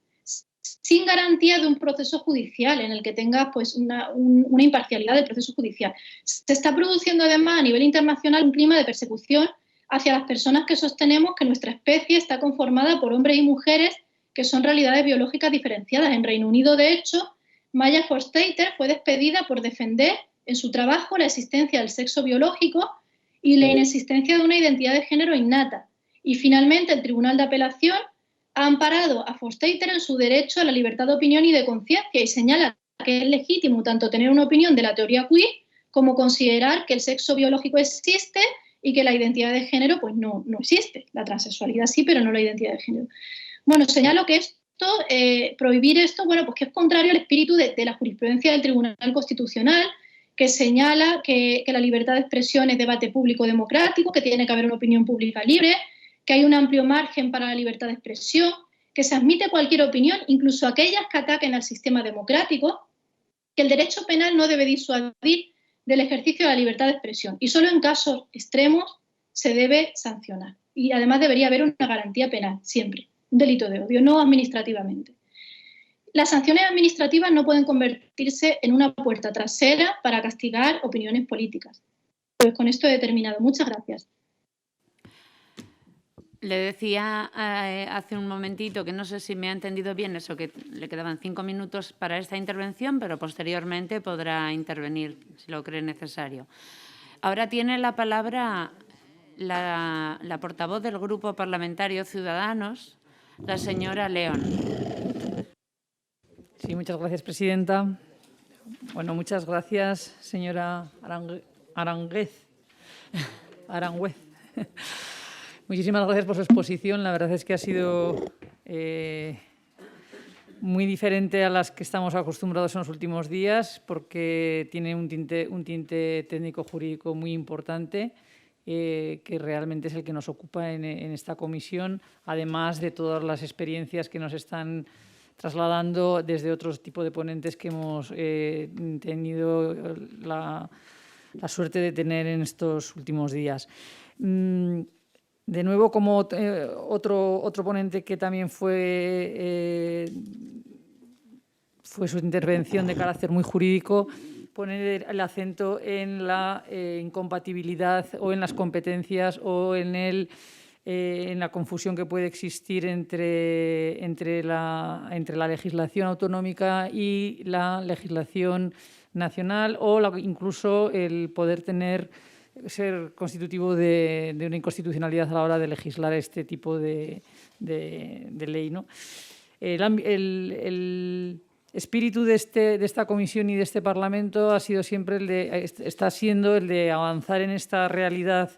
sin garantía de un proceso judicial en el que tengas pues, una imparcialidad del proceso judicial. Se está produciendo además a nivel internacional un clima de persecución hacia las personas que sostenemos que nuestra especie está conformada por hombres y mujeres que son realidades biológicas diferenciadas. En Reino Unido, de hecho, Maya Forstater fue despedida por defender en su trabajo la existencia del sexo biológico y la inexistencia de una identidad de género innata. Y finalmente el Tribunal de Apelación ha amparado a Forstater en su derecho a la libertad de opinión y de conciencia y señala que es legítimo tanto tener una opinión de la teoría queer como considerar que el sexo biológico existe y que la identidad de género pues no existe. La transexualidad sí, pero no la identidad de género. Bueno, señalo que esto, prohibir esto, bueno, pues que es contrario al espíritu de la jurisprudencia del Tribunal Constitucional, que señala que la libertad de expresión es debate público democrático, que tiene que haber una opinión pública libre, que hay un amplio margen para la libertad de expresión, que se admite cualquier opinión, incluso aquellas que ataquen al sistema democrático, que el derecho penal no debe disuadir del ejercicio de la libertad de expresión y solo en casos extremos se debe sancionar. Y además debería haber una garantía penal, siempre, un delito de odio, no administrativamente. Las sanciones administrativas no pueden convertirse en una puerta trasera para castigar opiniones políticas. Pues con esto he terminado. Muchas gracias. Le decía hace un momentito que no sé si me ha entendido bien eso, que le quedaban 5 minutos para esta intervención, pero posteriormente podrá intervenir si lo cree necesario. Ahora tiene la palabra la portavoz del Grupo Parlamentario Ciudadanos, la señora León. Sí, muchas gracias, presidenta. Bueno, muchas gracias, señora Aranguez. Muchísimas gracias por su exposición. La verdad es que ha sido muy diferente a las que estamos acostumbrados en los últimos días porque tiene un tinte técnico-jurídico muy importante que realmente es el que nos ocupa en esta comisión, además de todas las experiencias que nos están trasladando desde otros tipos de ponentes que hemos tenido la suerte de tener en estos últimos días. De nuevo, como otro ponente que también fue su intervención de carácter muy jurídico, poner el acento en la incompatibilidad o en las competencias o en la confusión que puede existir entre la legislación autonómica y la legislación nacional o incluso el poder ser constitutivo de una inconstitucionalidad a la hora de legislar este tipo de ley, ¿no? El espíritu de esta comisión y de este Parlamento ha sido siempre está siendo el de avanzar en esta realidad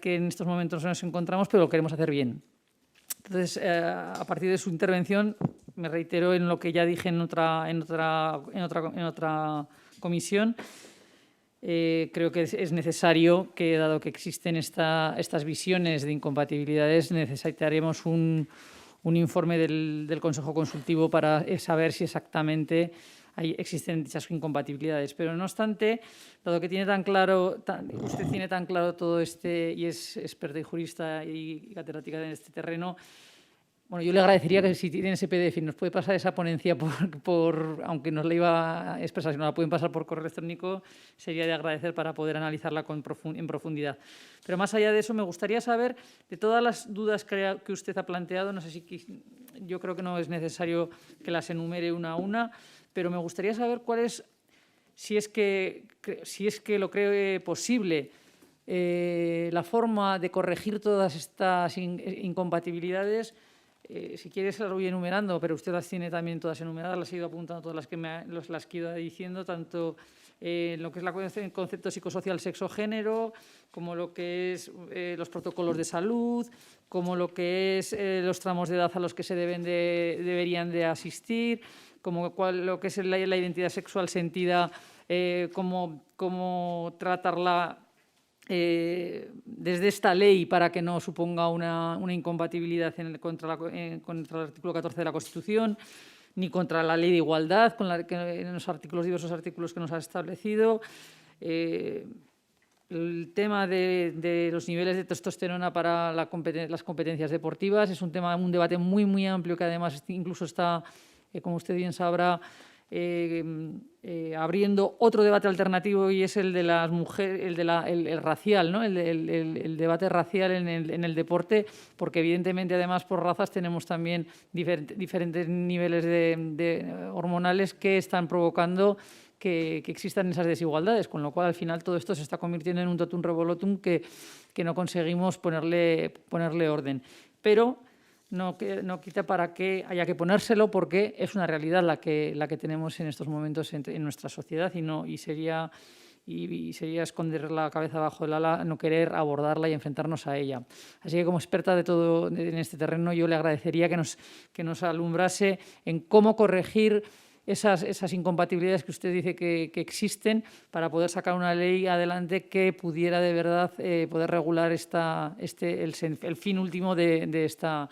que en estos momentos nos encontramos, pero lo queremos hacer bien. Entonces, a partir de su intervención, me reitero en lo que ya dije en otra comisión. Creo que es necesario que, dado que existen estas visiones de incompatibilidades, necesitaremos un informe del Consejo Consultivo para saber si exactamente existen dichas incompatibilidades. Pero no obstante, dado que tiene tan claro, usted tiene tan claro todo y es experta y jurista y catedrática en este terreno, bueno, yo le agradecería que si tienen ese PDF y nos puede pasar esa ponencia aunque nos la iba a expresar, si no la pueden pasar por correo electrónico, sería de agradecer para poder analizarla en profundidad. Pero más allá de eso, me gustaría saber, de todas las dudas que usted ha planteado, no sé si yo creo que no es necesario que las enumere una a una, pero me gustaría saber cuál es, si es que lo cree posible, la forma de corregir todas estas incompatibilidades. Si quiere se las voy enumerando, pero usted las tiene también todas enumeradas, las he ido apuntando todas las que he ido diciendo, tanto lo que es el concepto psicosocial sexo-género, como lo que es los protocolos de salud, como lo que es los tramos de edad a los que se deberían de asistir, como lo que es la identidad sexual sentida, cómo tratarla desde esta ley para que no suponga una incompatibilidad contra el artículo 14 de la Constitución, ni contra la ley de igualdad, en los diversos artículos que nos ha establecido. El tema de los niveles de testosterona para las competencias deportivas es un debate muy, muy amplio que además incluso está, como usted bien sabrá, abriendo otro debate alternativo, y es el de las mujeres, el racial, ¿no? el debate racial en el deporte, porque evidentemente además por razas tenemos también diferentes niveles de hormonales que están provocando que existan esas desigualdades, con lo cual al final todo esto se está convirtiendo en un totum revolutum que no conseguimos ponerle orden. Pero no quita para que haya que ponérselo, porque es una realidad la que tenemos en estos momentos en nuestra sociedad, y sería esconder la cabeza bajo el ala no querer abordarla y enfrentarnos a ella. Así que, como experta de todo en este terreno, yo le agradecería que nos alumbrase en cómo corregir esas incompatibilidades que usted dice que existen, para poder sacar una ley adelante que pudiera de verdad poder regular el fin último de esta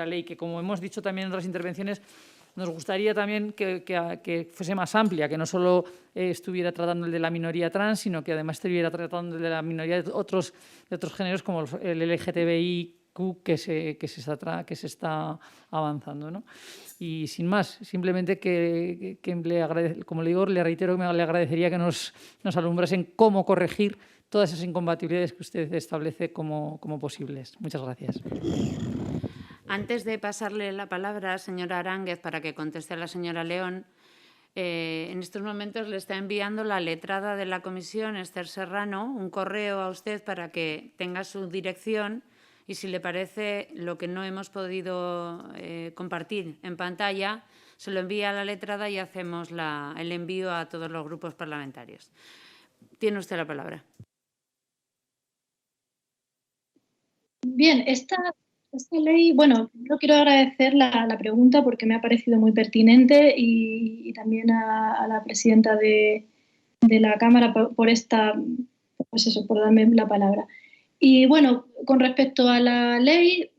ley, que, como hemos dicho también en otras intervenciones, nos gustaría también que fuese más amplia, que no solo estuviera tratando el de la minoría trans, sino que además estuviera tratando el de la minoría de otros géneros, como el LGTBIQ, que se está avanzando, ¿no? Y sin más, simplemente como le digo, le reitero que le agradecería que nos alumbrasen cómo corregir todas esas incompatibilidades que usted establece como posibles. Muchas gracias. Antes de pasarle la palabra, señora Aránguez, para que conteste a la señora León, en estos momentos le está enviando la letrada de la comisión, Esther Serrano, un correo a usted para que tenga su dirección, y si le parece, lo que no hemos podido compartir en pantalla, se lo envía a la letrada y hacemos el envío a todos los grupos parlamentarios. Tiene usted la palabra. Bien, esta ley, bueno, yo quiero agradecer la pregunta porque me ha parecido muy pertinente, y también a la presidenta de la Cámara por darme la palabra. Y bueno, con respecto a la ley,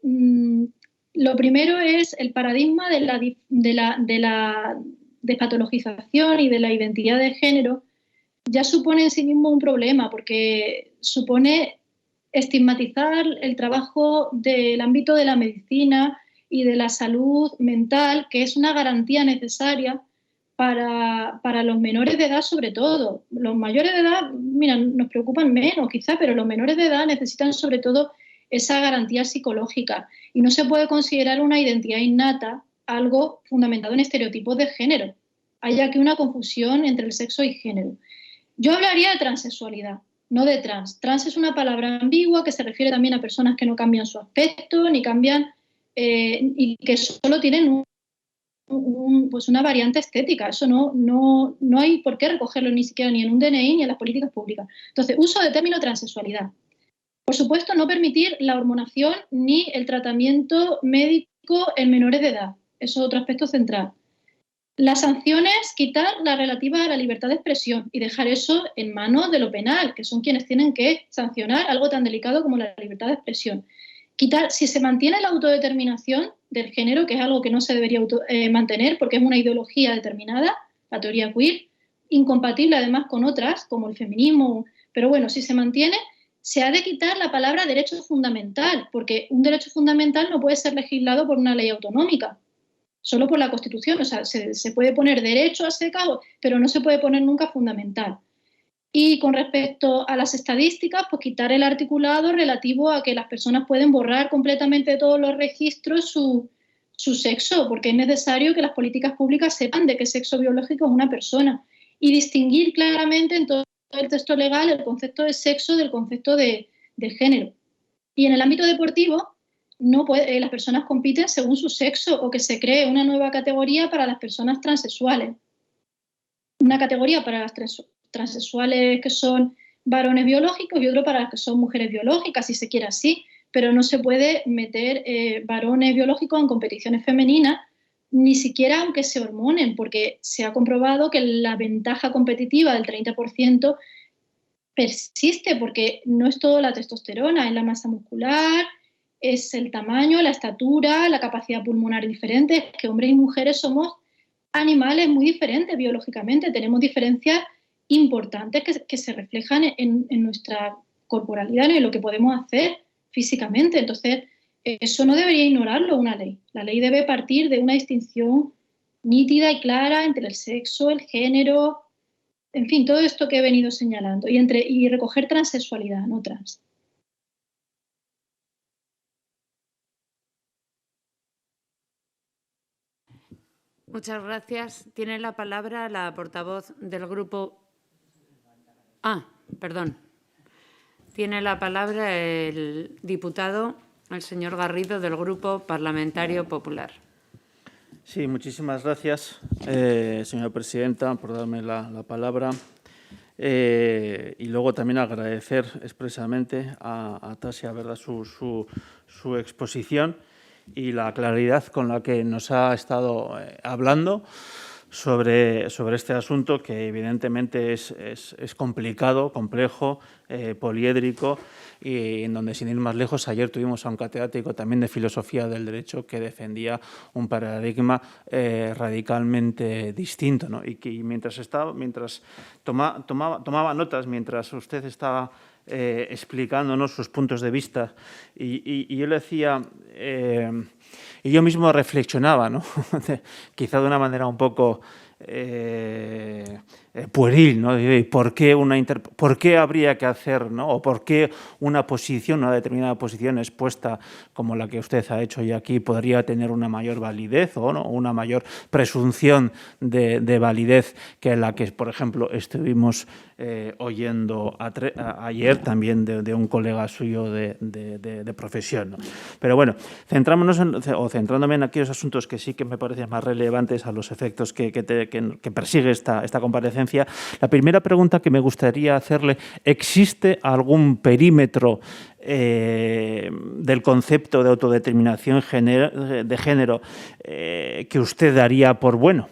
lo primero es el paradigma de la despatologización y de la identidad de género. Ya supone en sí mismo un problema, porque supone estigmatizar el trabajo del ámbito de la medicina y de la salud mental, que es una garantía necesaria para los menores de edad, sobre todo. Los mayores de edad, mira, nos preocupan menos quizá, pero los menores de edad necesitan sobre todo esa garantía psicológica, y no se puede considerar una identidad innata algo fundamentado en estereotipos de género. Hay aquí una confusión entre el sexo y género. Yo hablaría de transexualidad, no de trans. Trans es una palabra ambigua que se refiere también a personas que no cambian su aspecto, ni cambian y que solo tienen una variante estética. Eso no hay por qué recogerlo ni siquiera ni en un DNI ni en las políticas públicas. Entonces, uso del término transexualidad. Por supuesto, no permitir la hormonación ni el tratamiento médico en menores de edad. Eso es otro aspecto central. Las sanciones, quitar la relativa a la libertad de expresión y dejar eso en manos de lo penal, que son quienes tienen que sancionar algo tan delicado como la libertad de expresión. Quitar, si se mantiene la autodeterminación del género, que es algo que no se debería mantener porque es una ideología determinada, la teoría queer, incompatible además con otras, como el feminismo, pero bueno, si se mantiene, se ha de quitar la palabra derecho fundamental, porque un derecho fundamental no puede ser legislado por una ley autonómica, solo por la Constitución. O sea, se puede poner derecho a secas, pero no se puede poner nunca fundamental. Y con respecto a las estadísticas, pues quitar el articulado relativo a que las personas pueden borrar completamente de todos los registros su sexo, porque es necesario que las políticas públicas sepan de qué sexo biológico es una persona y distinguir claramente en todo el texto legal el concepto de sexo del concepto de género. Y en el ámbito deportivo, las personas compiten según su sexo, o que se cree una nueva categoría para las personas transexuales. Una categoría para las transexuales que son varones biológicos y otro para las que son mujeres biológicas, si se quiere así, pero no se puede meter varones biológicos en competiciones femeninas, ni siquiera aunque se hormonen, porque se ha comprobado que la ventaja competitiva del 30% persiste, porque no es todo la testosterona, es la masa muscular, es el tamaño, la estatura, la capacidad pulmonar diferente. Es que hombres y mujeres somos animales muy diferentes biológicamente, tenemos diferencias importantes que se reflejan en nuestra corporalidad y en lo que podemos hacer físicamente. Entonces, eso no debería ignorarlo una ley. La ley debe partir de una distinción nítida y clara entre el sexo, el género, en fin, todo esto que he venido señalando, y recoger transexualidad, no trans. Muchas gracias. Tiene la palabra la portavoz del grupo... perdón. Tiene la palabra el diputado, el señor Garrido, del Grupo Parlamentario Popular. Sí, muchísimas gracias, señora presidenta, por darme la palabra. Y luego también agradecer expresamente a Tasia, ¿verdad?, su exposición y la claridad con la que nos ha estado hablando sobre este asunto, que evidentemente es complicado, complejo, poliédrico, y en donde, sin ir más lejos, ayer tuvimos a un catedrático también de Filosofía del Derecho que defendía un paradigma radicalmente distinto, ¿no? Y que mientras tomaba notas, mientras usted estaba explicándonos sus puntos de vista, y yo le decía, y yo mismo reflexionaba, ¿no? Quizá de una manera un poco pueril, ¿no? ¿Por qué habría que hacer, ¿no? O por qué una determinada posición expuesta como la que usted ha hecho hoy aquí podría tener una mayor validez o no, una mayor presunción de validez que la que, por ejemplo, estuvimos oyendo ayer también de un colega suyo de profesión, ¿no? Pero bueno, centrándome en aquellos asuntos que sí que me parecen más relevantes a los efectos que persigue esta comparecencia. La primera pregunta que me gustaría hacerle: ¿existe algún perímetro del concepto de autodeterminación de género que usted daría por bueno?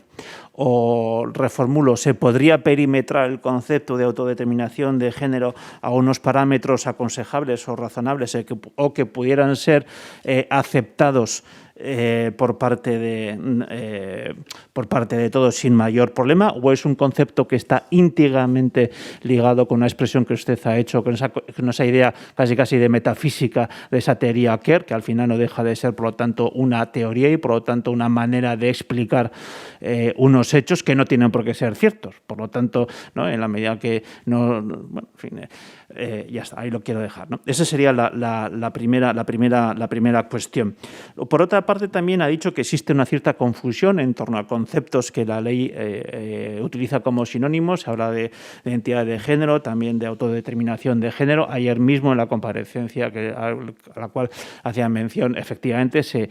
O reformulo, ¿se podría perimetrar el concepto de autodeterminación de género a unos parámetros aconsejables o razonables o que pudieran ser aceptados por parte de todos sin mayor problema? ¿O es un concepto que está íntimamente ligado con una expresión que usted ha hecho, con esa idea casi de metafísica de esa teoría Kerr, que al final no deja de ser, por lo tanto, una teoría y, por lo tanto, una manera de explicar unos hechos que no tienen por qué ser ciertos? Por lo tanto, ¿no?, en la medida que no... Bueno, en fin, ya está, ahí lo quiero dejar, ¿no? Esa sería la primera cuestión. Por otra parte, también ha dicho que existe una cierta confusión en torno a conceptos que la ley utiliza como sinónimos. Se habla de identidad de género, también de autodeterminación de género. Ayer mismo, en la comparecencia a la cual hacía mención, efectivamente se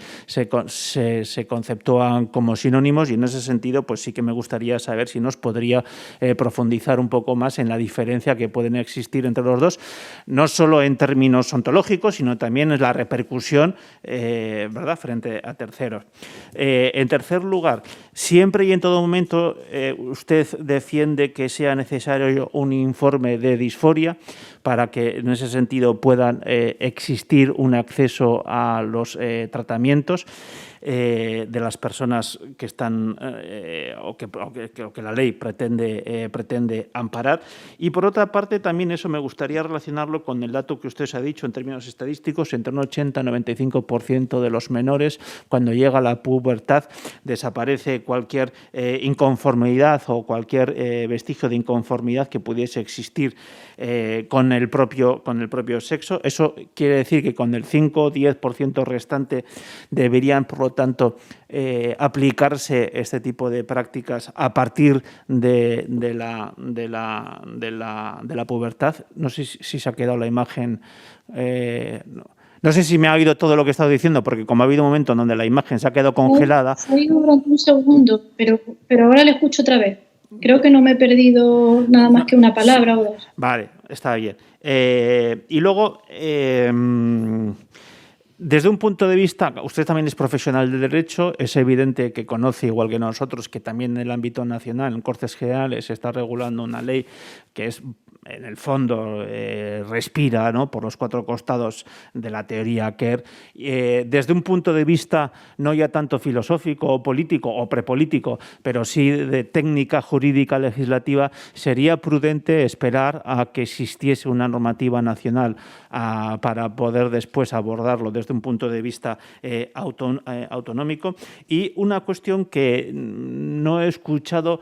conceptúan como sinónimos, y en ese sentido pues sí que me gustaría saber si nos podría profundizar un poco más en la diferencia que pueden existir entre los dos, no solo en términos ontológicos, sino también en la repercusión, ¿verdad?, frente a terceros. En tercer lugar, siempre y en todo momento usted defiende que sea necesario un informe de disforia para que en ese sentido puedan existir un acceso a los tratamientos. de las personas que están o que la ley pretende amparar. Y por otra parte, también eso me gustaría relacionarlo con el dato que usted ha dicho en términos estadísticos: entre un 80 y 95% de los menores, cuando llega la pubertad, desaparece cualquier inconformidad o cualquier vestigio de inconformidad que pudiese existir con el propio sexo. Eso quiere decir que con el 5 o 10% restante deberían, por lo tanto, aplicarse este tipo de prácticas a partir de la pubertad. No sé si se ha quedado la imagen. No sé si me ha oído todo lo que he estado diciendo, porque como ha habido un momento en donde la imagen se ha quedado congelada. Se ha oído durante un segundo, pero ahora le escucho otra vez. Creo que no me he perdido nada más que una palabra o dos. Vale, está bien. Y luego, desde un punto de vista, usted también es profesional de Derecho, es evidente que conoce, igual que nosotros, que también en el ámbito nacional, en Cortes Generales, se está regulando una ley que es, en el fondo, respira, ¿no?, por los cuatro costados de la teoría Kerr. Desde un punto de vista no ya tanto filosófico o político o prepolítico, pero sí de técnica jurídica legislativa, ¿sería prudente esperar a que existiese una normativa nacional para poder después abordarlo desde un punto de vista autonómico? Y una cuestión que no he escuchado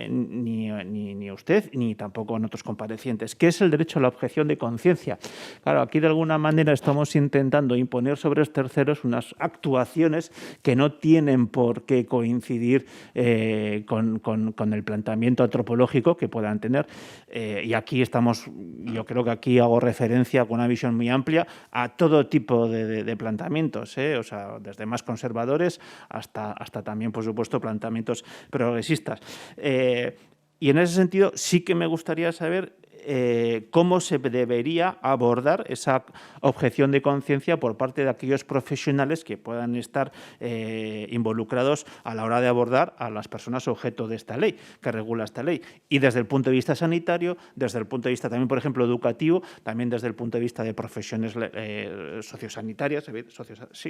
ni usted ni tampoco en otros comparecientes, que es el derecho a la objeción de conciencia. Claro, aquí de alguna manera estamos intentando imponer sobre los terceros unas actuaciones que no tienen por qué coincidir con el planteamiento antropológico que puedan tener. Y aquí yo creo que aquí hago referencia con una visión muy amplia a todo tipo de planteamientos, o sea, desde más conservadores hasta también, por supuesto, planteamientos progresistas. Y en ese sentido sí que me gustaría saber cómo se debería abordar esa objeción de conciencia por parte de aquellos profesionales que puedan estar involucrados a la hora de abordar a las personas objeto de esta ley, que regula esta ley. Y desde el punto de vista sanitario, desde el punto de vista también, por ejemplo, educativo, también desde el punto de vista de profesiones sociosanitarias,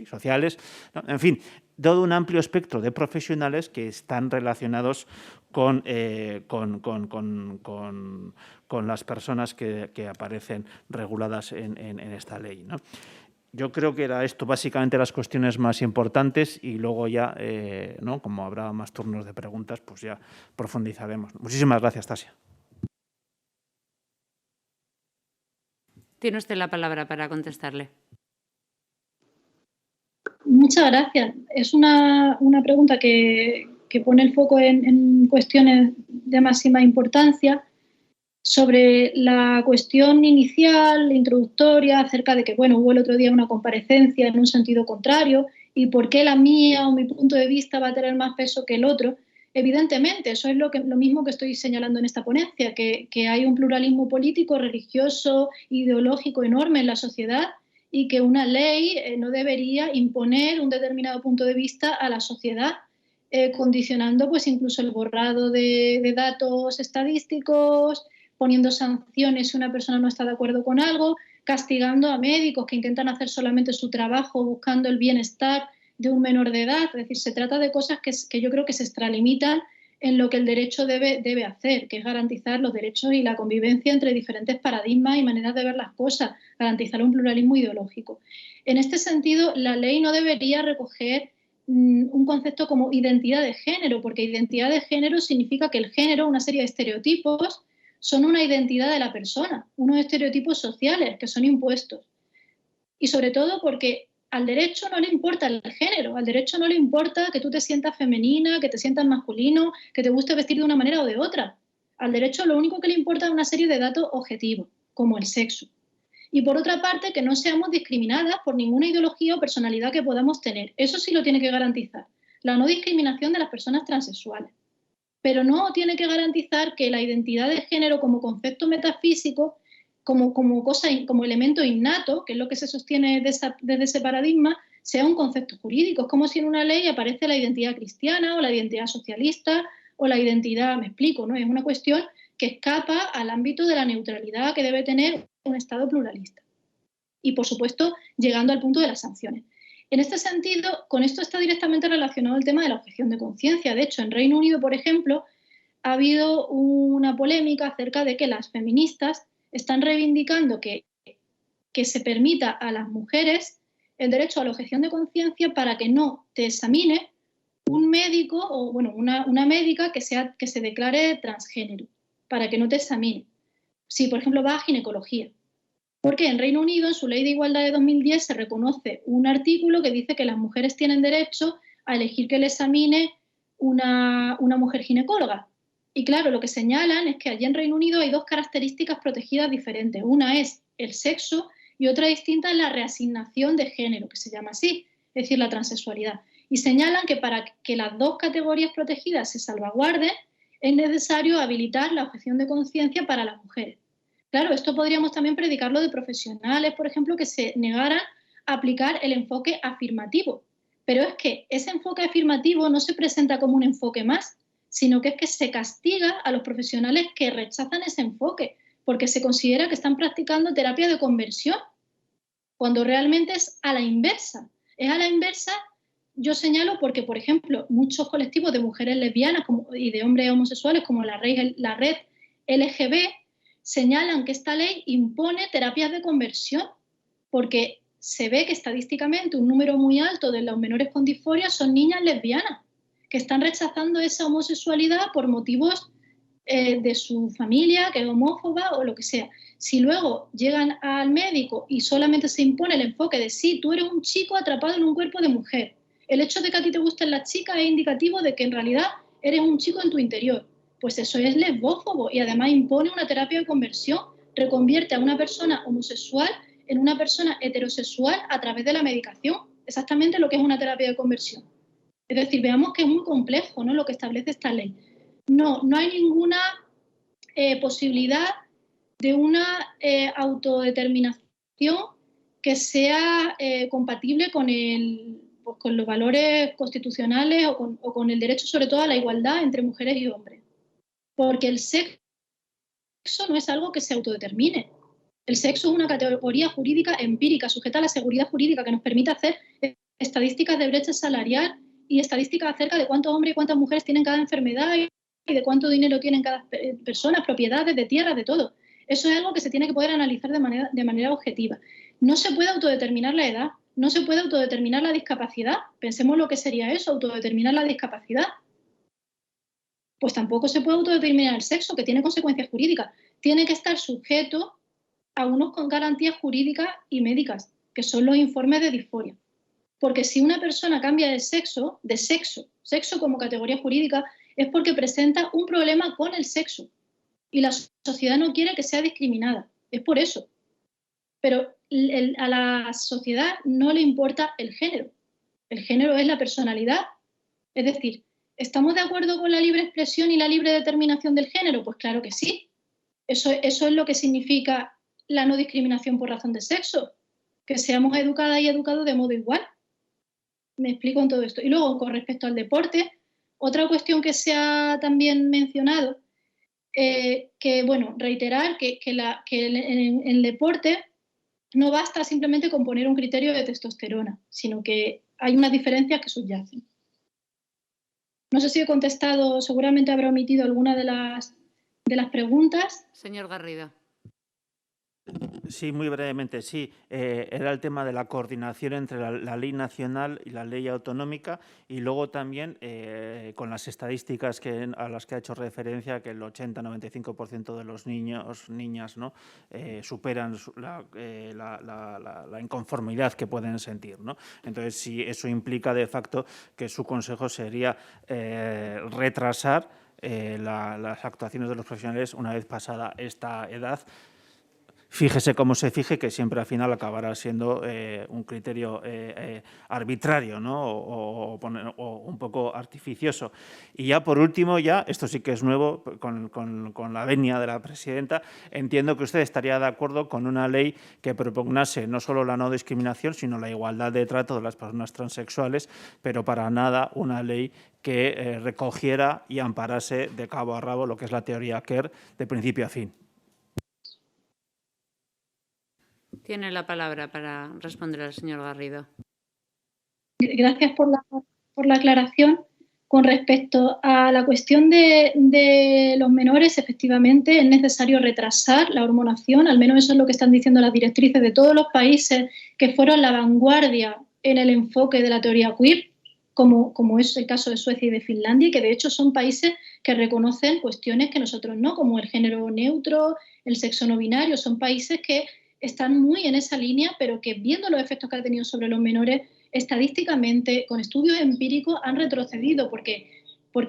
sociales, ¿no? En fin, todo un amplio espectro de profesionales que están relacionados con las personas que aparecen reguladas en esta ley, ¿no? Yo creo que era esto básicamente las cuestiones más importantes y luego ya, ¿no?, como habrá más turnos de preguntas, pues ya profundizaremos. Muchísimas gracias, Tasia. Tiene usted la palabra para contestarle. Muchas gracias. Es una pregunta que pone el foco en cuestiones de máxima importancia. Sobre la cuestión inicial, introductoria, acerca de que, bueno, hubo el otro día una comparecencia en un sentido contrario y por qué la mía o mi punto de vista va a tener más peso que el otro. Evidentemente, eso es lo mismo que estoy señalando en esta ponencia, que hay un pluralismo político, religioso, ideológico enorme en la sociedad y que una ley no debería imponer un determinado punto de vista a la sociedad, condicionando pues incluso el borrado de datos estadísticos, poniendo sanciones si una persona no está de acuerdo con algo, castigando a médicos que intentan hacer solamente su trabajo buscando el bienestar de un menor de edad. Es decir, se trata de cosas que yo creo que se extralimitan en lo que el derecho debe hacer, que es garantizar los derechos y la convivencia entre diferentes paradigmas y maneras de ver las cosas, garantizar un pluralismo ideológico. En este sentido, la ley no debería recoger un concepto como identidad de género, porque identidad de género significa que el género, una serie de estereotipos, son una identidad de la persona, unos estereotipos sociales que son impuestos. Y sobre todo porque al derecho no le importa el género, al derecho no le importa que tú te sientas femenina, que te sientas masculino, que te guste vestir de una manera o de otra. Al derecho lo único que le importa es una serie de datos objetivos, como el sexo. Y por otra parte, que no seamos discriminadas por ninguna ideología o personalidad que podamos tener. Eso sí lo tiene que garantizar, la no discriminación de las personas transexuales. Pero no tiene que garantizar que la identidad de género como concepto metafísico, como elemento innato, que es lo que se sostiene desde ese paradigma, sea un concepto jurídico. Es como si en una ley aparece la identidad cristiana o la identidad socialista o la identidad, me explico, ¿no? Es una cuestión que escapa al ámbito de la neutralidad que debe tener un Estado pluralista. Y, por supuesto, llegando al punto de las sanciones. En este sentido, con esto está directamente relacionado el tema de la objeción de conciencia. De hecho, en Reino Unido, por ejemplo, ha habido una polémica acerca de que las feministas están reivindicando que se permita a las mujeres el derecho a la objeción de conciencia para que no te examine un médico o bueno, una médica que se declare transgénero, para que no te examine. Si, por ejemplo, vas a ginecología. Porque en Reino Unido, en su ley de igualdad de 2010, se reconoce un artículo que dice que las mujeres tienen derecho a elegir que le examine una mujer ginecóloga. Y claro, lo que señalan es que allí en Reino Unido hay dos características protegidas diferentes. Una es el sexo y otra distinta es la reasignación de género, que se llama así, es decir, la transexualidad. Y señalan que para que las dos categorías protegidas se salvaguarden, es necesario habilitar la objeción de conciencia para las mujeres. Claro, esto podríamos también predicarlo de profesionales, por ejemplo, que se negaran a aplicar el enfoque afirmativo. Pero es que ese enfoque afirmativo no se presenta como un enfoque más, sino que es que se castiga a los profesionales que rechazan ese enfoque, porque se considera que están practicando terapia de conversión, cuando realmente es a la inversa. Es a la inversa, yo señalo porque, por ejemplo, muchos colectivos de mujeres lesbianas y de hombres homosexuales, como la red LGB, señalan que esta ley impone terapias de conversión, porque se ve que estadísticamente un número muy alto de los menores con disforia son niñas lesbianas, que están rechazando esa homosexualidad por motivos de su familia, que es homófoba o lo que sea. Si luego llegan al médico y solamente se impone el enfoque de sí, tú eres un chico atrapado en un cuerpo de mujer, el hecho de que a ti te gusten las chicas es indicativo de que en realidad eres un chico en tu interior. Pues eso es lesbófobo y además impone una terapia de conversión, reconvierte a una persona homosexual en una persona heterosexual a través de la medicación, exactamente lo que es una terapia de conversión. Es decir, veamos que es muy complejo, ¿no?, lo que establece esta ley. No hay ninguna posibilidad de una autodeterminación que sea compatible con los valores constitucionales o con el derecho sobre todo a la igualdad entre mujeres y hombres. Porque el sexo no es algo que se autodetermine. El sexo es una categoría jurídica empírica, sujeta a la seguridad jurídica, que nos permite hacer estadísticas de brecha salarial y estadísticas acerca de cuántos hombres y cuántas mujeres tienen cada enfermedad y de cuánto dinero tienen cada persona, propiedades de tierras, de todo. Eso es algo que se tiene que poder analizar de manera objetiva. No se puede autodeterminar la edad, no se puede autodeterminar la discapacidad. Pensemos lo que sería eso, autodeterminar la discapacidad. Pues tampoco se puede autodeterminar el sexo, que tiene consecuencias jurídicas. Tiene que estar sujeto a unos con garantías jurídicas y médicas, que son los informes de disforia. Porque si una persona cambia de sexo como categoría jurídica, es porque presenta un problema con el sexo. Y la sociedad no quiere que sea discriminada. Es por eso. Pero a la sociedad no le importa el género. El género es la personalidad. Es decir, ¿estamos de acuerdo con la libre expresión y la libre determinación del género? Pues claro que sí. Eso es lo que significa la no discriminación por razón de sexo. Que seamos educadas y educados de modo igual. Me explico en todo esto. Y luego, con respecto al deporte, otra cuestión que se ha también mencionado, reiterar que en el deporte no basta simplemente con poner un criterio de testosterona, sino que hay unas diferencias que subyacen. No sé si he contestado, seguramente habrá omitido alguna de las preguntas. Señor Garrido. Sí, muy brevemente, sí. Era el tema de la coordinación entre la ley nacional y la ley autonómica y luego también con las estadísticas a las que ha hecho referencia, que el 80-95% de los niños, niñas, ¿no?, superan la inconformidad que pueden sentir, ¿no? Entonces, sí, eso implica de facto que su consejo sería retrasar las actuaciones de los profesionales una vez pasada esta edad. Fíjese cómo se fije, que siempre al final acabará siendo un criterio arbitrario, ¿no?, o un poco artificioso. Y ya por último, esto sí que es nuevo, con la venia de la presidenta, entiendo que usted estaría de acuerdo con una ley que propugnase no solo la no discriminación, sino la igualdad de trato de las personas transexuales, pero para nada una ley que recogiera y amparase de cabo a rabo lo que es la teoría Kerr de principio a fin. Tiene la palabra para responder al señor Garrido. Gracias por la aclaración. Con respecto a la cuestión de los menores, efectivamente es necesario retrasar la hormonación, al menos eso es lo que están diciendo las directrices de todos los países que fueron la vanguardia en el enfoque de la teoría queer, como es el caso de Suecia y de Finlandia, y que de hecho son países que reconocen cuestiones que nosotros no, como el género neutro, el sexo no binario. Son países que están muy en esa línea, pero que viendo los efectos que ha tenido sobre los menores, estadísticamente, con estudios empíricos, han retrocedido porque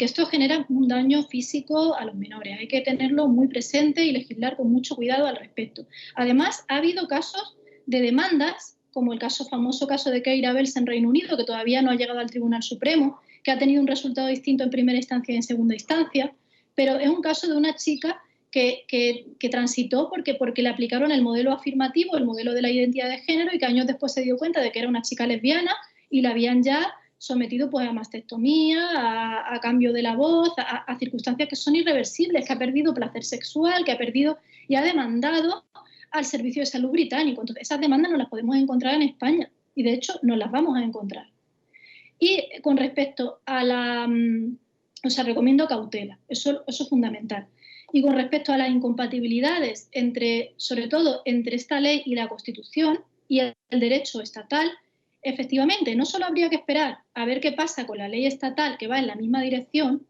esto genera un daño físico a los menores. Hay que tenerlo muy presente y legislar con mucho cuidado al respecto. Además, ha habido casos de demandas, como el famoso caso de Keira Bells en Reino Unido, que todavía no ha llegado al Tribunal Supremo, que ha tenido un resultado distinto en primera instancia y en segunda instancia, pero es un caso de una chica que transitó porque le aplicaron el modelo afirmativo, el modelo de la identidad de género, y que años después se dio cuenta de que era una chica lesbiana y la habían ya sometido pues, a mastectomía, a cambio de la voz, a circunstancias que son irreversibles, que ha perdido placer sexual, que ha perdido y ha demandado al Servicio de Salud británico. Entonces, esas demandas no las podemos encontrar en España y, de hecho, no las vamos a encontrar. Y con respecto a recomiendo cautela, eso es fundamental. Y con respecto a las incompatibilidades, sobre todo entre esta ley y la Constitución y el derecho estatal, efectivamente, no solo habría que esperar a ver qué pasa con la ley estatal, que va en la misma dirección,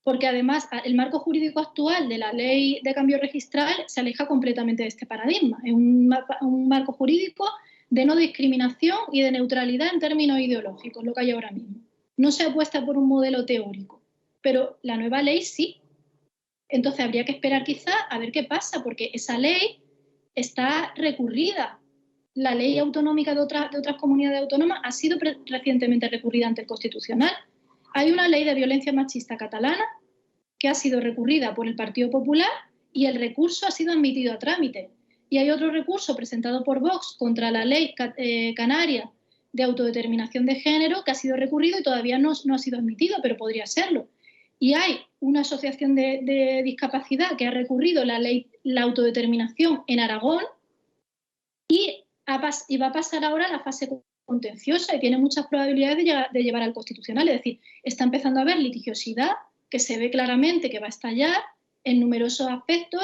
porque además el marco jurídico actual de la ley de cambio registral se aleja completamente de este paradigma. Es un marco jurídico de no discriminación y de neutralidad en términos ideológicos, lo que hay ahora mismo. No se apuesta por un modelo teórico, pero la nueva ley sí. Entonces habría que esperar quizá a ver qué pasa, porque esa ley está recurrida. La ley autonómica de otras comunidades autónomas ha sido recientemente recurrida ante el Constitucional. Hay una ley de violencia machista catalana que ha sido recurrida por el Partido Popular y el recurso ha sido admitido a trámite. Y hay otro recurso presentado por Vox contra la ley canaria de autodeterminación de género que ha sido recurrido y todavía no ha sido admitido, pero podría serlo. Y hay una asociación de discapacidad que ha recurrido la autodeterminación en Aragón y va a pasar ahora a la fase contenciosa y tiene muchas probabilidades de llevar al Constitucional. Es decir, está empezando a haber litigiosidad que se ve claramente que va a estallar en numerosos aspectos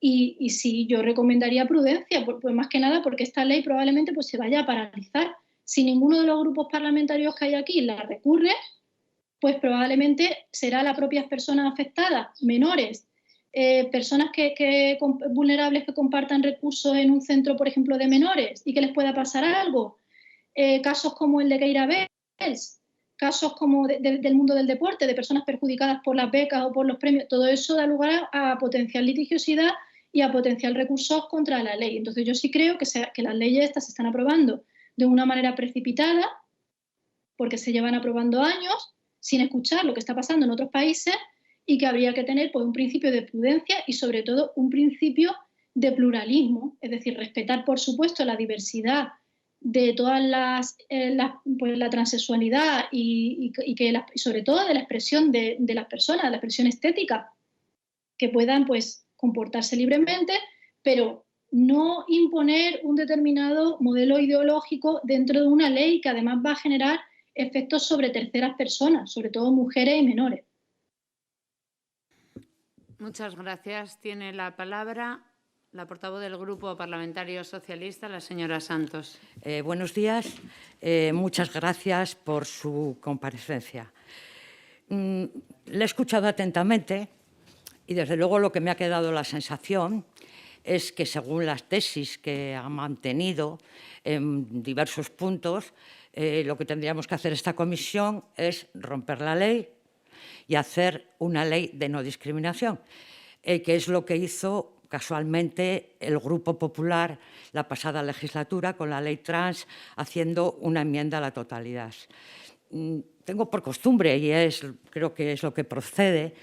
y sí, yo recomendaría prudencia, pues más que nada porque esta ley probablemente pues, se vaya a paralizar. Si ninguno de los grupos parlamentarios que hay aquí la recurre, pues probablemente será las propias personas afectadas, menores, personas vulnerables que compartan recursos en un centro, por ejemplo, de menores y que les pueda pasar algo. Casos como el de Keira Bells, casos como del mundo del deporte, de personas perjudicadas por las becas o por los premios, todo eso da lugar a potencial litigiosidad y a potencial recursos contra la ley. Entonces yo sí creo que las leyes estas se están aprobando de una manera precipitada, porque se llevan aprobando años, sin escuchar lo que está pasando en otros países y que habría que tener pues, un principio de prudencia y sobre todo un principio de pluralismo, es decir, respetar por supuesto la diversidad de todas pues, la transexualidad y sobre todo de la expresión de las personas, de la expresión estética, que puedan pues, comportarse libremente, pero no imponer un determinado modelo ideológico dentro de una ley que además va a generar efectos sobre terceras personas, sobre todo mujeres y menores. Muchas gracias. Tiene la palabra la portavoz del Grupo Parlamentario Socialista, la señora Santos. Buenos días. Muchas gracias por su comparecencia. Le he escuchado atentamente y, desde luego, lo que me ha quedado la sensación es que, según las tesis que ha mantenido en diversos puntos, lo que tendríamos que hacer esta comisión es romper la ley y hacer una ley de no discriminación, que es lo que hizo casualmente el Grupo Popular la pasada legislatura con la ley trans, haciendo una enmienda a la totalidad. Tengo por costumbre, y creo que es lo que procede,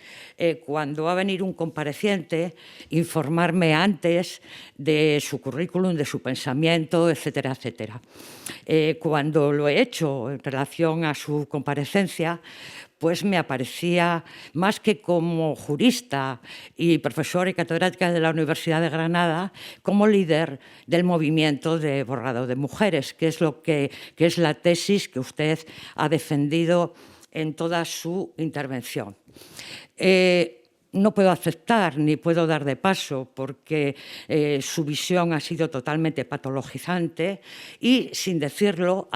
cuando va a venir un compareciente, informarme antes de su currículum, de su pensamiento, etcétera, etcétera. Cuando lo he hecho en relación a su comparecencia, pues me aparecía, más que como jurista y profesora y catedrática de la Universidad de Granada, como líder del movimiento de borrado de mujeres, que es la tesis que usted ha defendido en toda su intervención. No puedo aceptar ni puedo dar de paso porque su visión ha sido totalmente patologizante y, sin decirlo,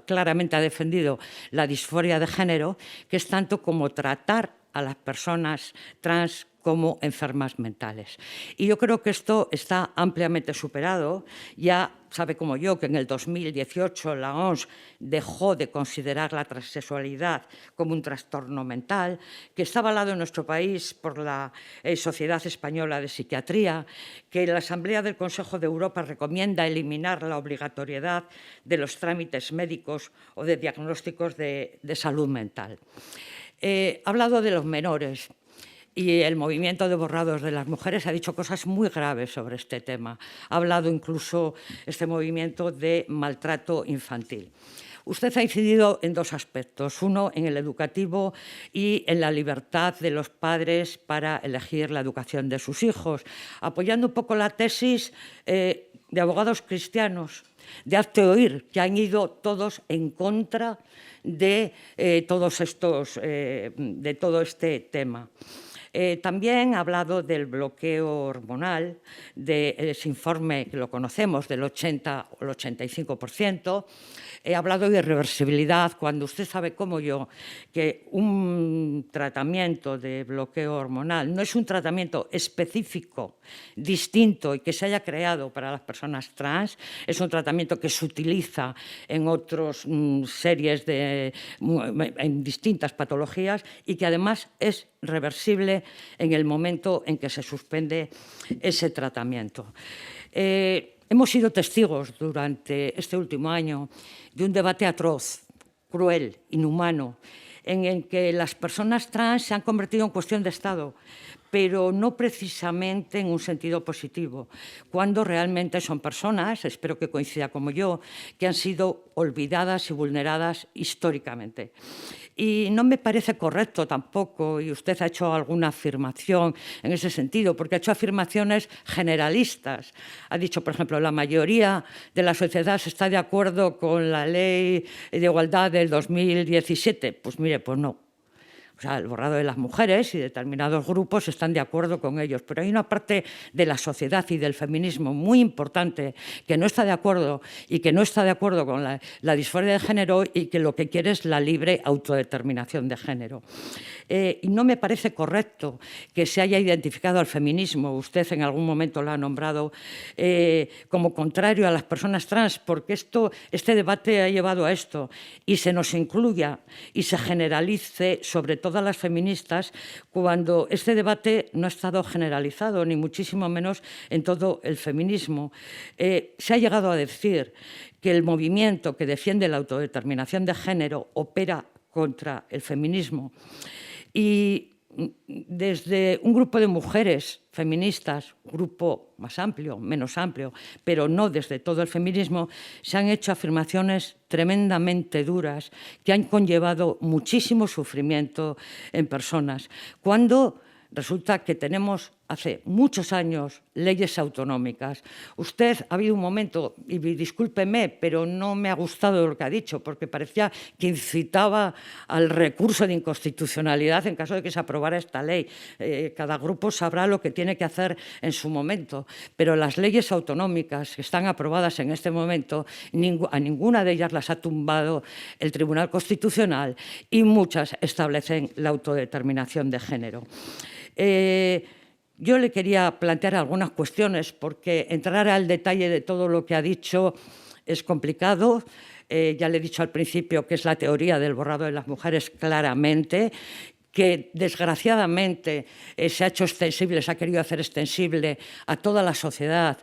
claramente ha defendido la disforia de género, que es tanto como tratar a las personas trans como enfermas mentales. Y yo creo que esto está ampliamente superado. Ya sabe como yo que en el 2018 la OMS dejó de considerar la transexualidad como un trastorno mental, que está avalado en nuestro país por la Sociedad Española de Psiquiatría, que la Asamblea del Consejo de Europa recomienda eliminar la obligatoriedad de los trámites médicos o de diagnósticos de salud mental. Ha hablado de los menores. Y el movimiento de borrados de las mujeres ha dicho cosas muy graves sobre este tema. Ha hablado incluso este movimiento de maltrato infantil. Usted ha incidido en dos aspectos, uno en el educativo y en la libertad de los padres para elegir la educación de sus hijos, apoyando un poco la tesis de abogados cristianos, de Hazte Oír, que han ido todos en contra de todo este tema. También ha hablado del bloqueo hormonal, de ese informe que lo conocemos, del 80 o el 85%. He hablado de irreversibilidad, cuando usted sabe como yo que un tratamiento de bloqueo hormonal no es un tratamiento específico, distinto y que se haya creado para las personas trans, es un tratamiento que se utiliza en otras series en distintas patologías y que además es reversible en el momento en que se suspende ese tratamiento. Hemos sido testigos durante este último año de un debate atroz, cruel, inhumano, en el que las personas trans se han convertido en cuestión de Estado, pero no precisamente en un sentido positivo, cuando realmente son personas, espero que coincida como yo, que han sido olvidadas y vulneradas históricamente. Y no me parece correcto tampoco, y usted ha hecho alguna afirmación en ese sentido, porque ha hecho afirmaciones generalistas. Ha dicho, por ejemplo, la mayoría de la sociedad está de acuerdo con la Ley de Igualdad del 2017. Pues mire, pues no. O sea, el borrado de las mujeres y determinados grupos están de acuerdo con ellos, pero hay una parte de la sociedad y del feminismo muy importante que no está de acuerdo y que no está de acuerdo con la disforia de género y que lo que quiere es la libre autodeterminación de género. Y no me parece correcto que se haya identificado al feminismo, usted en algún momento lo ha nombrado, como contrario a las personas trans, porque este debate ha llevado a esto y se nos incluya y se generalice sobre todas las feministas cuando este debate no ha estado generalizado, ni muchísimo menos en todo el feminismo. Se ha llegado a decir que el movimiento que defiende la autodeterminación de género opera contra el feminismo. Y desde un grupo de mujeres feministas, grupo más amplio, menos amplio, pero no desde todo el feminismo, se han hecho afirmaciones tremendamente duras que han conllevado muchísimo sufrimiento en personas. Cuando resulta que tenemos hace muchos años leyes autonómicas. Usted ha habido un momento, y discúlpeme, pero no me ha gustado lo que ha dicho, porque parecía que incitaba al recurso de inconstitucionalidad en caso de que se aprobara esta ley. Cada grupo sabrá lo que tiene que hacer en su momento, pero las leyes autonómicas que están aprobadas en este momento, a ninguna de ellas las ha tumbado el Tribunal Constitucional y muchas establecen la autodeterminación de género. Yo le quería plantear algunas cuestiones porque entrar al detalle de todo lo que ha dicho es complicado. Ya le he dicho al principio que es la teoría del borrado de las mujeres claramente, que desgraciadamente se ha hecho extensible, se ha querido hacer extensible a toda la sociedad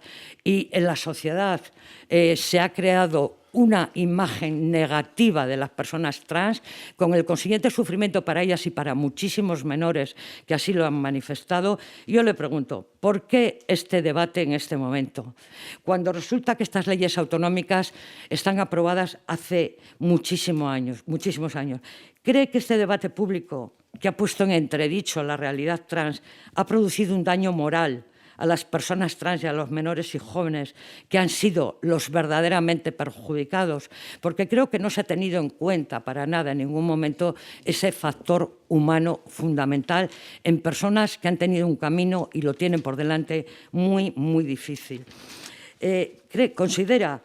y en la sociedad se ha creado una imagen negativa de las personas trans, con el consiguiente sufrimiento para ellas y para muchísimos menores que así lo han manifestado. Yo le pregunto, ¿por qué este debate en este momento? Cuando resulta que estas leyes autonómicas están aprobadas hace muchísimos años. ¿Cree que este debate público, que ha puesto en entredicho la realidad trans, ha producido un daño moral a las personas trans y a los menores y jóvenes que han sido los verdaderamente perjudicados? Porque creo que no se ha tenido en cuenta para nada en ningún momento ese factor humano fundamental en personas que han tenido un camino y lo tienen por delante muy, muy difícil. ¿Considera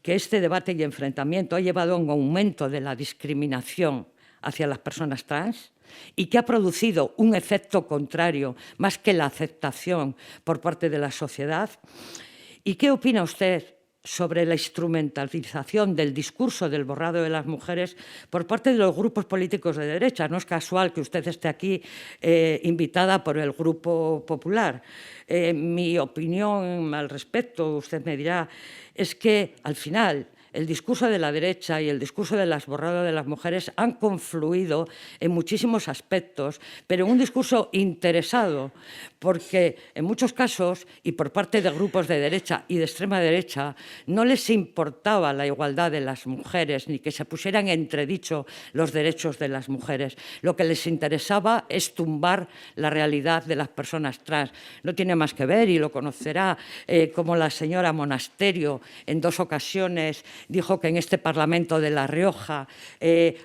que este debate y enfrentamiento ha llevado a un aumento de la discriminación hacia las personas trans y que ha producido un efecto contrario más que la aceptación por parte de la sociedad? ¿Y qué opina usted sobre la instrumentalización del discurso del borrado de las mujeres por parte de los grupos políticos de derecha? No es casual que usted esté aquí invitada por el Grupo Popular. Mi opinión al respecto, usted me dirá, es que al final el discurso de la derecha y el discurso de las borradas de las mujeres han confluido en muchísimos aspectos, pero en un discurso interesado, porque en muchos casos, y por parte de grupos de derecha y de extrema derecha, no les importaba la igualdad de las mujeres ni que se pusieran en entredicho los derechos de las mujeres. Lo que les interesaba es tumbar la realidad de las personas trans. No tiene más que ver, y lo conocerá, como la señora Monasterio en 2 ocasiones dijo que en este Parlamento de La Rioja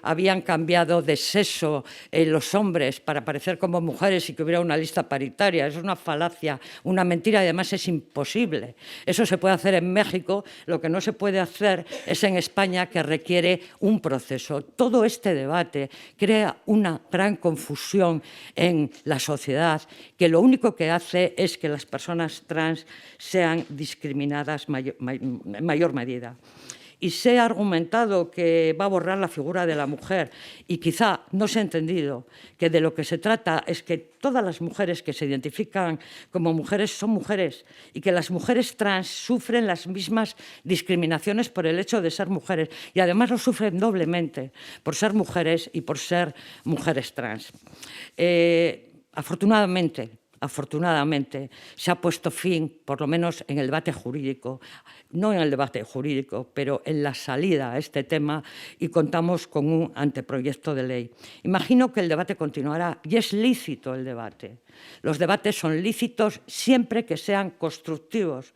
habían cambiado de sexo los hombres para parecer como mujeres y que hubiera una lista paritaria. Es una falacia, una mentira, y además es imposible. Eso se puede hacer en México, lo que no se puede hacer es en España, que requiere un proceso. Todo este debate crea una gran confusión en la sociedad, que lo único que hace es que las personas trans sean discriminadas en mayor medida. Y se ha argumentado que va a borrar la figura de la mujer, y quizá no se ha entendido que de lo que se trata es que todas las mujeres que se identifican como mujeres son mujeres, y que las mujeres trans sufren las mismas discriminaciones por el hecho de ser mujeres, y además lo sufren doblemente, por ser mujeres y por ser mujeres trans. Afortunadamente, se ha puesto fin, por lo menos en el debate jurídico, no en el debate jurídico, pero en la salida a este tema, y contamos con un anteproyecto de ley. Imagino que el debate continuará, y es lícito el debate. Los debates son lícitos siempre que sean constructivos,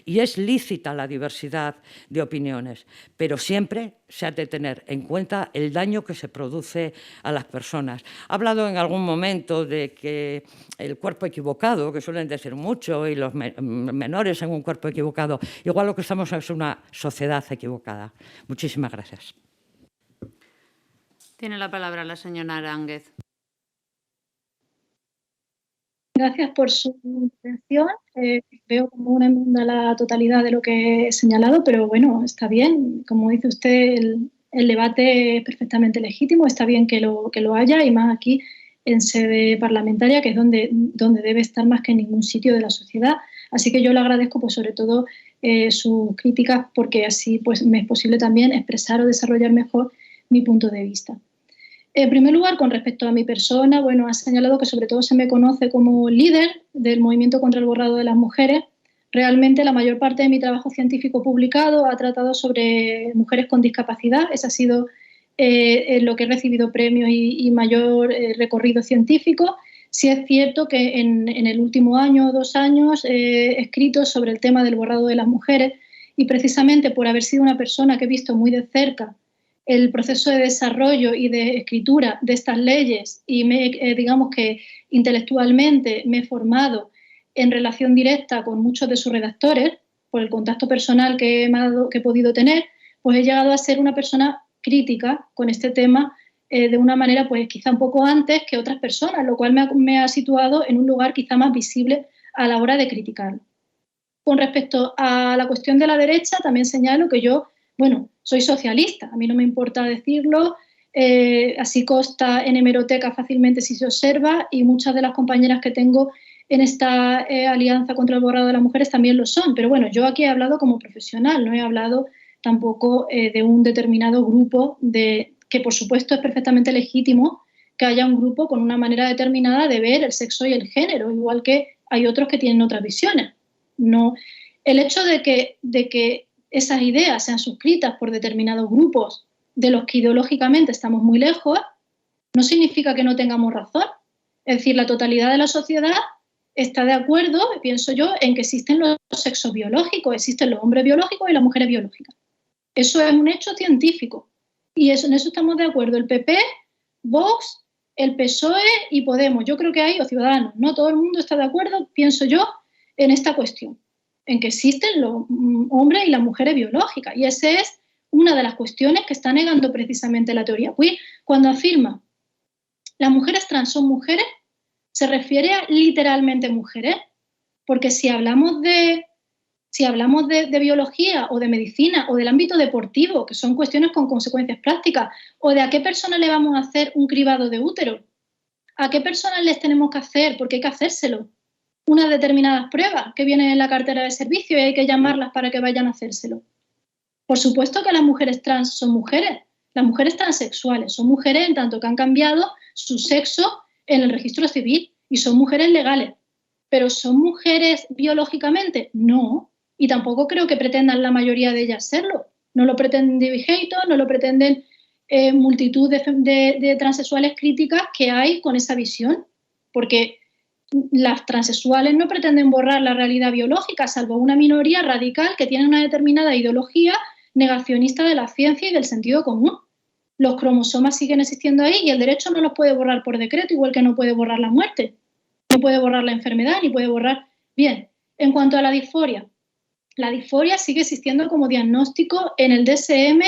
y es lícita la diversidad de opiniones, pero siempre se ha de tener en cuenta el daño que se produce a las personas. Ha hablado en algún momento de que el cuerpo equivocado, que suelen decir mucho, y los menores en un cuerpo equivocado. Igual lo que estamos es una sociedad equivocada. Muchísimas gracias. Tiene la palabra la señora Aránguez. Gracias por su intervención. Veo como una enmienda a la totalidad de lo que he señalado, pero bueno, está bien. Como dice usted, el debate es perfectamente legítimo, está bien que lo haya, y más aquí en sede parlamentaria, que es donde debe estar más que en ningún sitio de la sociedad. Así que yo le agradezco, pues, sobre todo sus críticas, porque así pues, me es posible también expresar o desarrollar mejor mi punto de vista. En primer lugar, con respecto a mi persona, bueno, ha señalado que sobre todo se me conoce como líder del movimiento contra el borrado de las mujeres. Realmente la mayor parte de mi trabajo científico publicado ha tratado sobre mujeres con discapacidad. Ese ha sido lo que he recibido premios y mayor recorrido científico. Sí es cierto que en el último año o 2 años he escrito sobre el tema del borrado de las mujeres, y precisamente por haber sido una persona que he visto muy de cerca el proceso de desarrollo y de escritura de estas leyes, y digamos que intelectualmente me he formado en relación directa con muchos de sus redactores, por el contacto personal que he podido tener, pues he llegado a ser una persona crítica con este tema de una manera pues quizá un poco antes que otras personas, lo cual me ha situado en un lugar quizá más visible a la hora de criticarlo. Con respecto a la cuestión de la derecha, también señalo que yo, bueno, soy socialista, a mí no me importa decirlo, así consta en hemeroteca fácilmente si se observa, y muchas de las compañeras que tengo en esta alianza contra el borrado de las mujeres también lo son. Pero bueno, yo aquí he hablado como profesional, no he hablado tampoco de un determinado grupo, que por supuesto es perfectamente legítimo que haya un grupo con una manera determinada de ver el sexo y el género, igual que hay otros que tienen otras visiones. No, el hecho de que esas ideas sean suscritas por determinados grupos de los que ideológicamente estamos muy lejos, no significa que no tengamos razón. Es decir, la totalidad de la sociedad está de acuerdo, pienso yo, en que existen los sexos biológicos, existen los hombres biológicos y las mujeres biológicas. Eso es un hecho científico y en eso estamos de acuerdo el PP, Vox, el PSOE y Podemos. Yo creo que hay, o Ciudadanos, no todo el mundo está de acuerdo, pienso yo, en esta cuestión, en que existen los hombres y las mujeres biológicas. Y esa es una de las cuestiones que está negando precisamente la teoría queer. Cuando afirma las mujeres trans son mujeres, se refiere a literalmente mujeres, porque si hablamos de biología o de medicina o del ámbito deportivo, que son cuestiones con consecuencias prácticas, o de a qué persona le vamos a hacer un cribado de útero, a qué personas les tenemos que hacer, porque hay que hacérselo, unas determinadas pruebas que vienen en la cartera de servicio y hay que llamarlas para que vayan a hacérselo. Por supuesto que las mujeres trans son mujeres, las mujeres transexuales son mujeres en tanto que han cambiado su sexo en el registro civil y son mujeres legales. ¿Pero son mujeres biológicamente? No. Y tampoco creo que pretendan la mayoría de ellas serlo. No lo pretenden David Hayton, no lo pretenden multitud de transexuales críticas que hay con esa visión. Porque las transexuales no pretenden borrar la realidad biológica, salvo una minoría radical que tiene una determinada ideología negacionista de la ciencia y del sentido común. Los cromosomas siguen existiendo ahí y el derecho no los puede borrar por decreto, igual que no puede borrar la muerte, no puede borrar la enfermedad, ni puede borrar... Bien, en cuanto a la disforia sigue existiendo como diagnóstico en el DSM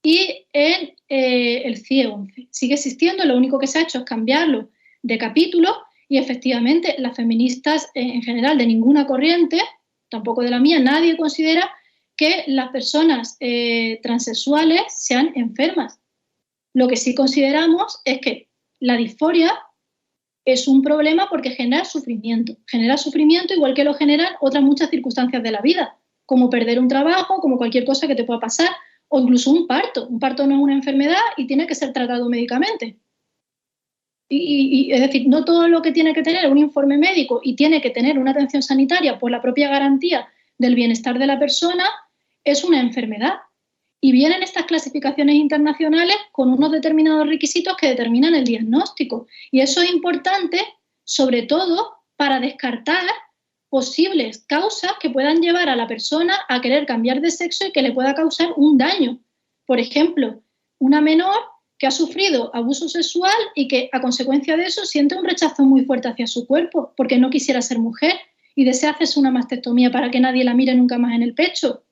y en el CIE-11. Sigue existiendo, lo único que se ha hecho es cambiarlo de capítulo y efectivamente las feministas en general de ninguna corriente, tampoco de la mía, nadie considera que las personas transexuales sean enfermas. Lo que sí consideramos es que la disforia es un problema porque genera sufrimiento igual que lo generan otras muchas circunstancias de la vida, como perder un trabajo, como cualquier cosa que te pueda pasar, o incluso un parto. Un parto no es una enfermedad y tiene que ser tratado médicamente. Es decir, no todo lo que tiene que tener un informe médico y tiene que tener una atención sanitaria por la propia garantía del bienestar de la persona es una enfermedad. Y vienen estas clasificaciones internacionales con unos determinados requisitos que determinan el diagnóstico. Y eso es importante, sobre todo, para descartar posibles causas que puedan llevar a la persona a querer cambiar de sexo y que le pueda causar un daño. Por ejemplo, una menor que ha sufrido abuso sexual y que a consecuencia de eso siente un rechazo muy fuerte hacia su cuerpo porque no quisiera ser mujer y desea hacerse una mastectomía para que nadie la mire nunca más en el pecho.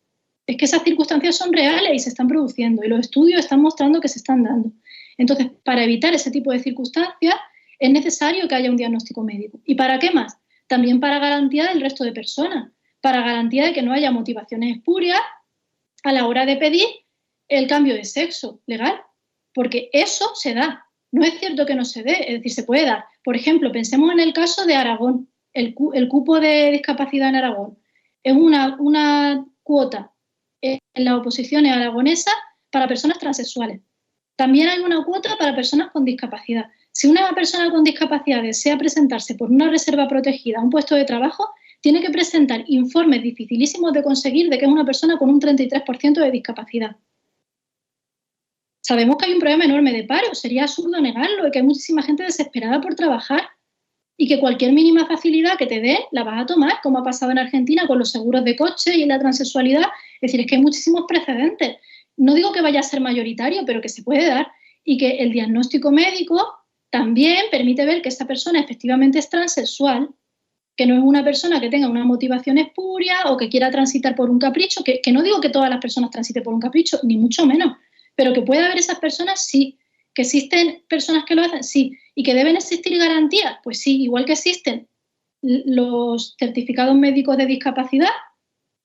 Es que esas circunstancias son reales y se están produciendo y los estudios están mostrando que se están dando. Entonces, para evitar ese tipo de circunstancias es necesario que haya un diagnóstico médico. ¿Y para qué más? También para garantía del resto de personas, para garantía de que no haya motivaciones espurias a la hora de pedir el cambio de sexo legal, porque eso se da. No es cierto que no se dé, es decir, se puede dar. Por ejemplo, pensemos en el caso de Aragón, el cupo de discapacidad en Aragón. Es una cuota en las oposiciones aragonesas para personas transexuales. También hay una cuota para personas con discapacidad. Si una persona con discapacidad desea presentarse por una reserva protegida a un puesto de trabajo, tiene que presentar informes dificilísimos de conseguir de que es una persona con un 33% de discapacidad. Sabemos que hay un problema enorme de paro, sería absurdo negarlo, y que hay muchísima gente desesperada por trabajar y que cualquier mínima facilidad que te dé la vas a tomar, como ha pasado en Argentina con los seguros de coche y la transexualidad. Es decir, es que hay muchísimos precedentes. No digo que vaya a ser mayoritario, pero que se puede dar y que el diagnóstico médico también permite ver que esa persona efectivamente es transexual, que no es una persona que tenga una motivación espuria o que quiera transitar por un capricho, que no digo que todas las personas transiten por un capricho, ni mucho menos, pero que puede haber esas personas, sí. Que existen personas que lo hacen, sí. Y que deben existir garantías, pues sí, igual que existen los certificados médicos de discapacidad,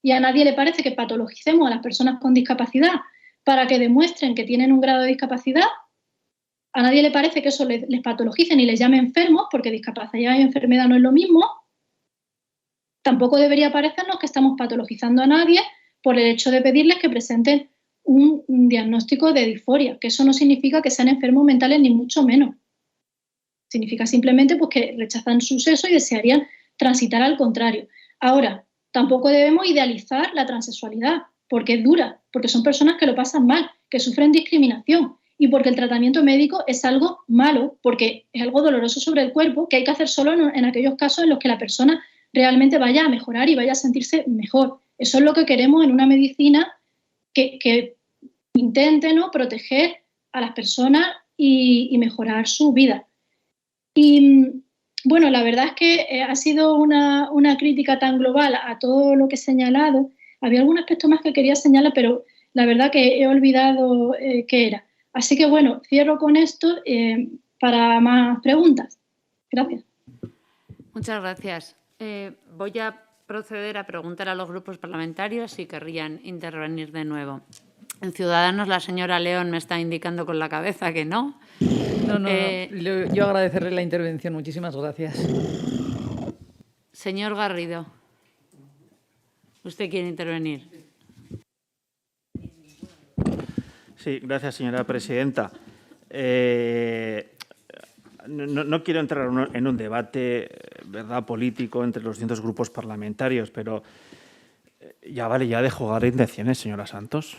y a nadie le parece que patologicemos a las personas con discapacidad para que demuestren que tienen un grado de discapacidad. A nadie le parece que eso les patologice ni les llame enfermos, porque discapacidad y enfermedad no es lo mismo. Tampoco debería parecernos que estamos patologizando a nadie por el hecho de pedirles que presenten un diagnóstico de disforia, que eso no significa que sean enfermos mentales ni mucho menos. Significa simplemente pues, que rechazan su sexo y desearían transitar al contrario. Ahora, tampoco debemos idealizar la transexualidad, porque es dura, porque son personas que lo pasan mal, que sufren discriminación y porque el tratamiento médico es algo malo, porque es algo doloroso sobre el cuerpo que hay que hacer solo en aquellos casos en los que la persona realmente vaya a mejorar y vaya a sentirse mejor. Eso es lo que queremos en una medicina que intente, ¿no?, proteger a las personas y mejorar su vida. Y bueno, la verdad es que ha sido una crítica tan global a todo lo que he señalado. Había algún aspecto más que quería señalar, pero la verdad que he olvidado qué era. Así que bueno, cierro con esto para más preguntas. Gracias. Muchas gracias. Voy a proceder a preguntar a los grupos parlamentarios si querrían intervenir de nuevo. En Ciudadanos, la señora León me está indicando con la cabeza que no. No. Yo agradecerle la intervención. Muchísimas gracias. Señor Garrido, ¿usted quiere intervenir? Sí, gracias, señora presidenta. No quiero entrar en un debate, ¿verdad?, político entre los distintos grupos parlamentarios, pero ya vale ya de jugar a intenciones, señora Santos.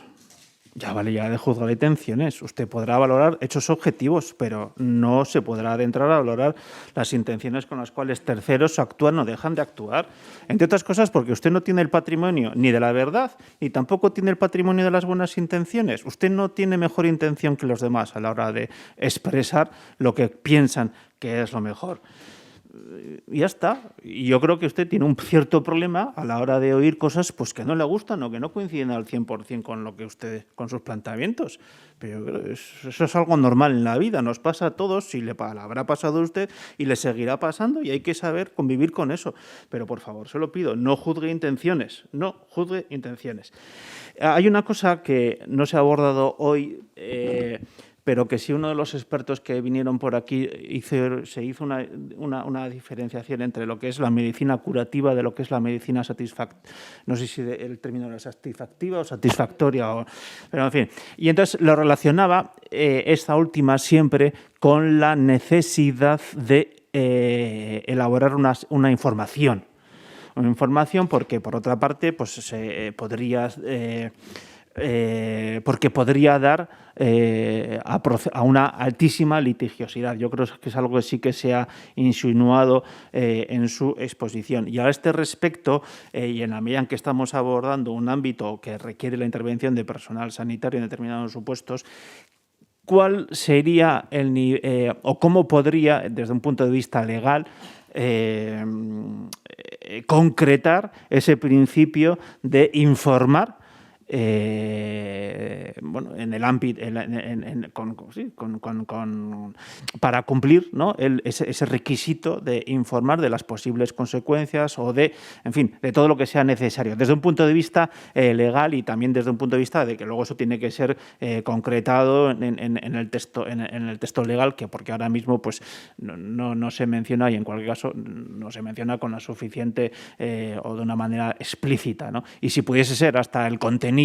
Ya vale ya de juzgar intenciones. Usted podrá valorar hechos objetivos, pero no se podrá adentrar a valorar las intenciones con las cuales terceros actúan o dejan de actuar. Entre otras cosas porque usted no tiene el patrimonio ni de la verdad, ni tampoco tiene el patrimonio de las buenas intenciones. Usted no tiene mejor intención que los demás a la hora de expresar lo que piensan que es lo mejor. Y ya está. Y yo creo que usted tiene un cierto problema a la hora de oír cosas pues, que no le gustan o que no coinciden al 100% con lo que usted, con sus planteamientos. Pero yo creo que eso es algo normal en la vida, nos pasa a todos, y le habrá pasado a usted y le seguirá pasando y hay que saber convivir con eso. Pero por favor, se lo pido, no juzgue intenciones, no juzgue intenciones. Hay una cosa que no se ha abordado hoy, pero que sí uno de los expertos que vinieron por aquí se hizo una diferenciación entre lo que es la medicina curativa de lo que es la medicina satisfactoria. No sé si el término era satisfactiva o satisfactoria, pero en fin. Y entonces lo relacionaba esta última siempre con la necesidad de elaborar una información. Una información porque, por otra parte, pues porque podría dar a una altísima litigiosidad. Yo creo que es algo que sí que se ha insinuado en su exposición. Y a este respecto, y en la medida en que estamos abordando un ámbito que requiere la intervención de personal sanitario en determinados supuestos, ¿cuál sería o cómo podría, desde un punto de vista legal, concretar ese principio de informar en el ámbito para cumplir, ¿no?, ese requisito de informar de las posibles consecuencias o de todo lo que sea necesario desde un punto de vista legal y también desde un punto de vista de que luego eso tiene que ser concretado en el texto legal, que porque ahora mismo pues no se menciona, y en cualquier caso no se menciona con la suficiente o de una manera explícita, ¿no? Y si pudiese ser hasta el contenido,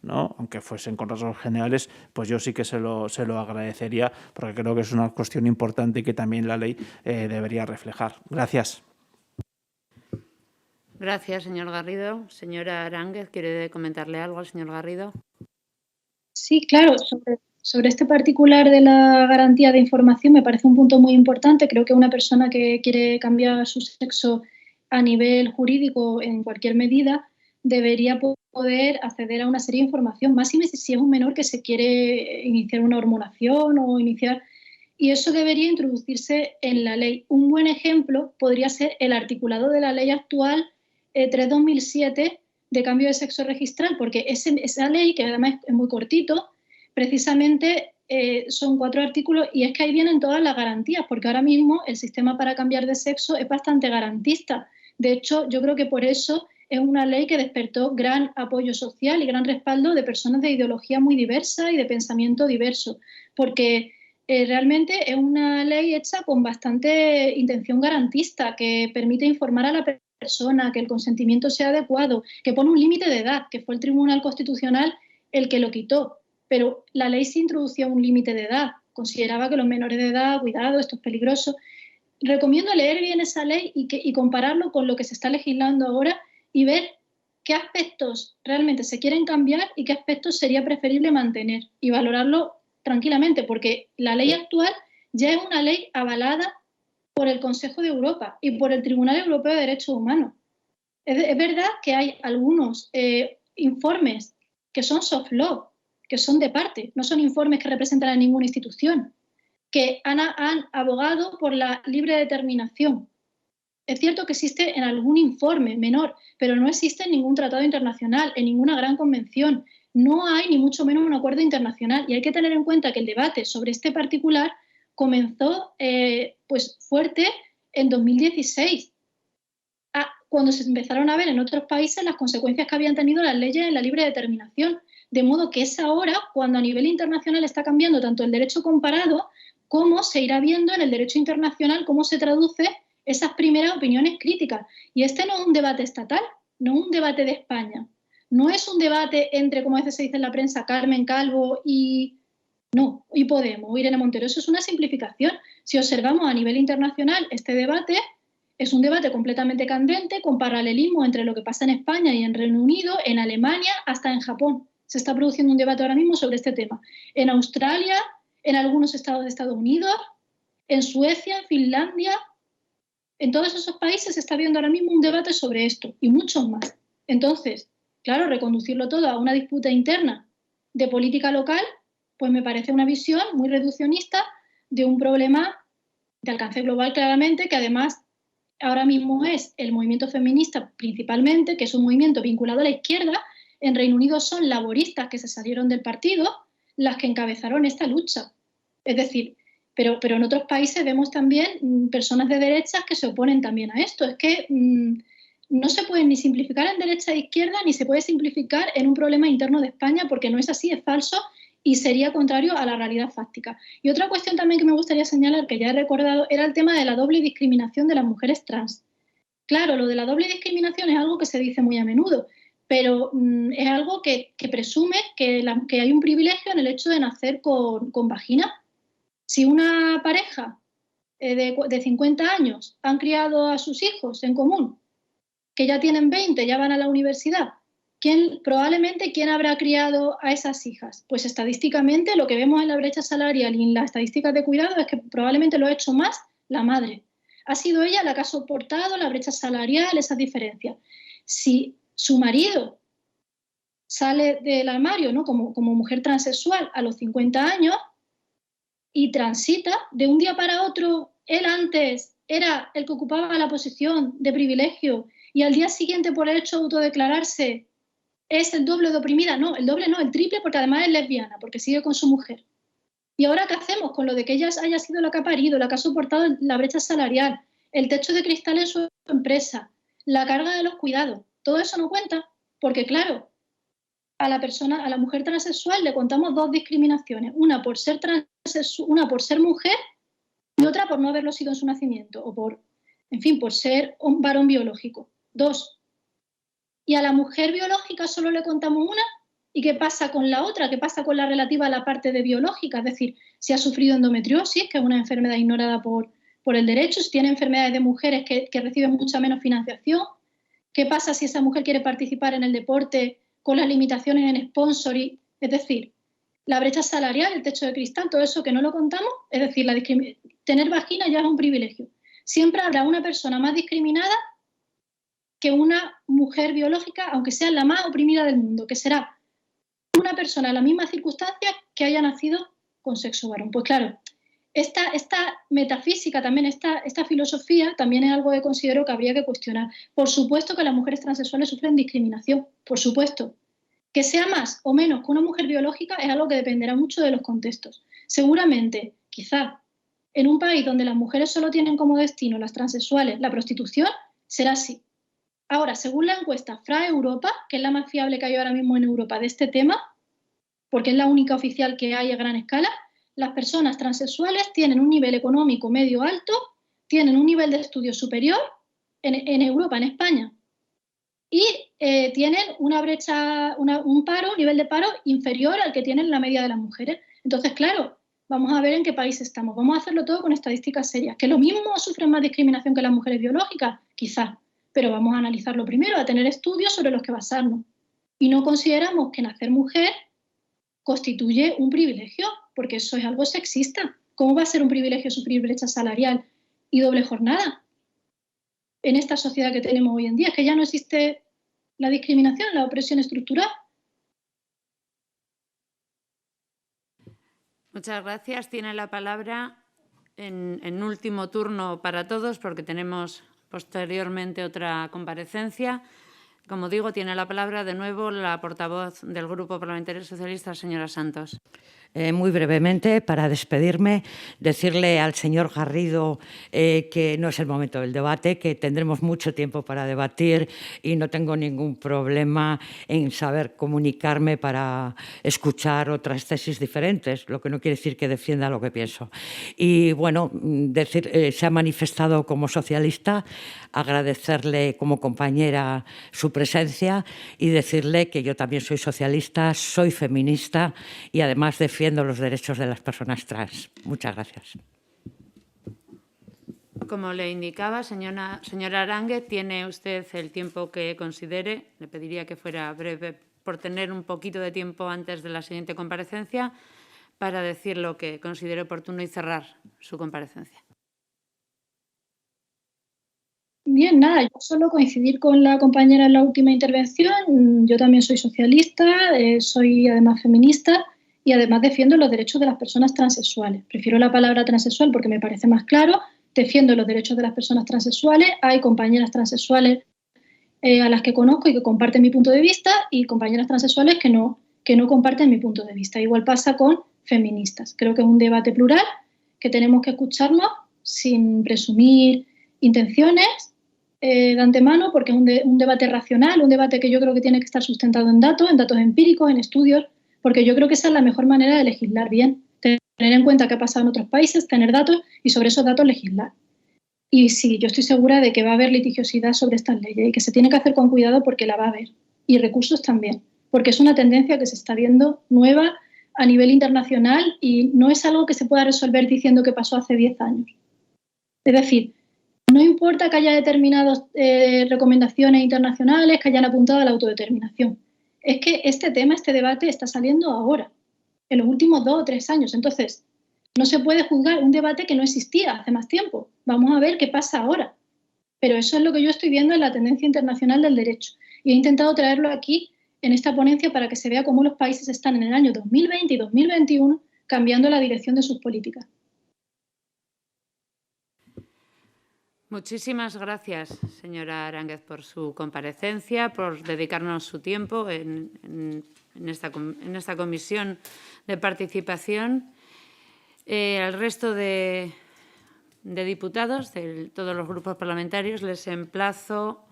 ¿no?, aunque fuesen con rasgos generales, pues yo sí que se lo agradecería, porque creo que es una cuestión importante y que también la ley debería reflejar. Gracias. Gracias, señor Garrido. Señora Aránguez, ¿quiere comentarle algo al señor Garrido? Sí, claro. Sobre este particular de la garantía de información me parece un punto muy importante. Creo que una persona que quiere cambiar su sexo a nivel jurídico en cualquier medida debería poder acceder a una serie de información, más si es un menor que se quiere iniciar una hormonación y eso debería introducirse en la ley. Un buen ejemplo podría ser el articulado de la ley actual 3/2007 de cambio de sexo registral, porque esa ley, que además es muy cortito, precisamente son 4 artículos y es que ahí vienen todas las garantías, porque ahora mismo el sistema para cambiar de sexo es bastante garantista. De hecho, yo creo que por eso es una ley que despertó gran apoyo social y gran respaldo de personas de ideología muy diversa y de pensamiento diverso, porque realmente es una ley hecha con bastante intención garantista que permite informar a la persona, que el consentimiento sea adecuado, que pone un límite de edad, que fue el Tribunal Constitucional el que lo quitó. Pero la ley sí introducía un límite de edad, consideraba que los menores de edad, cuidado, esto es peligroso. Recomiendo leer bien esa ley y compararlo con lo que se está legislando ahora y ver qué aspectos realmente se quieren cambiar y qué aspectos sería preferible mantener y valorarlo tranquilamente, porque la ley actual ya es una ley avalada por el Consejo de Europa y por el Tribunal Europeo de Derechos Humanos. Es verdad que hay algunos informes que son soft law, que son de parte, no son informes que representan a ninguna institución, que han abogado por la libre determinación. Es cierto que existe en algún informe menor, pero no existe en ningún tratado internacional, en ninguna gran convención. No hay ni mucho menos un acuerdo internacional y hay que tener en cuenta que el debate sobre este particular comenzó pues fuerte en 2016, cuando se empezaron a ver en otros países las consecuencias que habían tenido las leyes en la libre determinación. De modo que es ahora cuando a nivel internacional está cambiando tanto el derecho comparado como se irá viendo en el derecho internacional cómo se traduce esas primeras opiniones críticas. Y este no es un debate estatal, no es un debate de España, no es un debate entre, como a veces se dice en la prensa, Carmen Calvo y Podemos, o Irene Montero. Eso es una simplificación. Si observamos a nivel internacional, este debate es un debate completamente candente, con paralelismo entre lo que pasa en España y en Reino Unido, en Alemania, hasta en Japón. Se está produciendo un debate ahora mismo sobre este tema. En Australia, en algunos estados de Estados Unidos, en Suecia, en Finlandia, en todos esos países se está viendo ahora mismo un debate sobre esto y muchos más. Entonces, claro, reconducirlo todo a una disputa interna de política local, pues me parece una visión muy reduccionista de un problema de alcance global claramente, que además ahora mismo es el movimiento feminista principalmente, que es un movimiento vinculado a la izquierda. En Reino Unido son laboristas que se salieron del partido las que encabezaron esta lucha. Es decir, pero en otros países vemos también personas de derechas que se oponen también a esto. Es que no se puede ni simplificar en derecha e izquierda, ni se puede simplificar en un problema interno de España, porque no es así, es falso y sería contrario a la realidad fáctica. Y otra cuestión también que me gustaría señalar, que ya he recordado, era el tema de la doble discriminación de las mujeres trans. Claro, lo de la doble discriminación es algo que se dice muy a menudo, pero es algo que presume que hay un privilegio en el hecho de nacer con vagina. Si una pareja de 50 años han criado a sus hijos en común, que ya tienen 20, ya van a la universidad, probablemente quién habrá criado a esas hijas. Pues estadísticamente lo que vemos en la brecha salarial y en las estadísticas de cuidado es que probablemente lo ha hecho más la madre. Ha sido ella la que ha soportado la brecha salarial, esas diferencias. Si su marido sale del armario, ¿no?, como mujer transexual a los 50 años y transita de un día para otro, él antes era el que ocupaba la posición de privilegio y al día siguiente, por el hecho de autodeclararse, es el doble de oprimida. No, el doble no, el triple, porque además es lesbiana, porque sigue con su mujer. ¿Y ahora qué hacemos con lo de que ella haya sido la que ha parido, la que ha soportado la brecha salarial, el techo de cristal en su empresa, la carga de los cuidados? Todo eso no cuenta, porque claro, a la mujer transexual le contamos dos discriminaciones, una por ser mujer y otra por no haberlo sido en su nacimiento, o por ser un varón biológico. Dos. Y a la mujer biológica solo le contamos una. ¿Y qué pasa con la otra? ¿Qué pasa con la relativa a la parte de biológica? Es decir, si ha sufrido endometriosis, que es una enfermedad ignorada por el derecho, si tiene enfermedades de mujeres que reciben mucha menos financiación. ¿Qué pasa si esa mujer quiere participar en el deporte con las limitaciones en sponsoring? Es decir, la brecha salarial, el techo de cristal, todo eso que no lo contamos, es decir, tener vagina ya es un privilegio. Siempre habrá una persona más discriminada que una mujer biológica, aunque sea la más oprimida del mundo, que será una persona en las mismas circunstancias que haya nacido con sexo varón. Pues claro, esta metafísica también, esta filosofía también es algo que considero que habría que cuestionar. Por supuesto que las mujeres transexuales sufren discriminación, por supuesto. Que sea más o menos que una mujer biológica es algo que dependerá mucho de los contextos. Seguramente, quizá, en un país donde las mujeres solo tienen como destino, las transexuales, la prostitución, será así. Ahora, según la encuesta FRA Europa, que es la más fiable que hay ahora mismo en Europa de este tema, porque es la única oficial que hay a gran escala, las personas transexuales tienen un nivel económico medio alto, tienen un nivel de estudio superior en Europa, en España. Y tienen una brecha, un nivel de paro inferior al que tienen la media de las mujeres. Entonces, claro, vamos a ver en qué país estamos. Vamos a hacerlo todo con estadísticas serias. ¿Que lo mismo sufren más discriminación que las mujeres biológicas? Quizás. Pero vamos a analizarlo primero, a tener estudios sobre los que basarnos. Y no consideramos que nacer mujer constituye un privilegio, porque eso es algo sexista. ¿Cómo va a ser un privilegio sufrir brecha salarial y doble jornada en esta sociedad que tenemos hoy en día? Es que ya no existe la discriminación, la opresión estructural. Muchas gracias. Tiene la palabra en último turno para todos, porque tenemos posteriormente otra comparecencia. Como digo, tiene la palabra de nuevo la portavoz del Grupo Parlamentario Socialista, señora Santos. Muy brevemente, para despedirme, decirle al señor Garrido que no es el momento del debate, que tendremos mucho tiempo para debatir y no tengo ningún problema en saber comunicarme para escuchar otras tesis diferentes, lo que no quiere decir que defienda lo que pienso. Y bueno, se ha manifestado como socialista, agradecerle como compañera su presencia y decirle que yo también soy socialista, soy feminista y además defiendo los derechos de las personas trans. Muchas gracias. Como le indicaba, señora Aránguez, tiene usted el tiempo que considere. Le pediría que fuera breve por tener un poquito de tiempo antes de la siguiente comparecencia para decir lo que considere oportuno y cerrar su comparecencia. Bien, nada, yo solo coincidir con la compañera en la última intervención. Yo también soy socialista, soy además feminista y además defiendo los derechos de las personas transexuales. Prefiero la palabra transexual porque me parece más claro. Defiendo los derechos de las personas transexuales. Hay compañeras transexuales a las que conozco y que comparten mi punto de vista y compañeras transexuales que no comparten mi punto de vista. Igual pasa con feministas. Creo que es un debate plural que tenemos que escucharnos sin presumir intenciones de antemano, porque es un debate racional, un debate que yo creo que tiene que estar sustentado en datos empíricos, en estudios, porque yo creo que esa es la mejor manera de legislar bien, tener en cuenta qué ha pasado en otros países, tener datos y sobre esos datos legislar. Y sí, yo estoy segura de que va a haber litigiosidad sobre estas leyes y que se tiene que hacer con cuidado porque la va a haber, y recursos también, porque es una tendencia que se está viendo nueva a nivel internacional y no es algo que se pueda resolver diciendo que pasó hace 10 años. Es decir, no importa que haya determinadas recomendaciones internacionales que hayan apuntado a la autodeterminación. Es que este debate está saliendo ahora, en los últimos 2 o 3 años. Entonces, no se puede juzgar un debate que no existía hace más tiempo. Vamos a ver qué pasa ahora. Pero eso es lo que yo estoy viendo en la tendencia internacional del derecho. Y he intentado traerlo aquí en esta ponencia para que se vea cómo los países están en el año 2020 y 2021 cambiando la dirección de sus políticas. Muchísimas gracias, señora Aránguez, por su comparecencia, por dedicarnos su tiempo en esta comisión de participación. Al resto de diputados de todos los grupos parlamentarios les emplazo,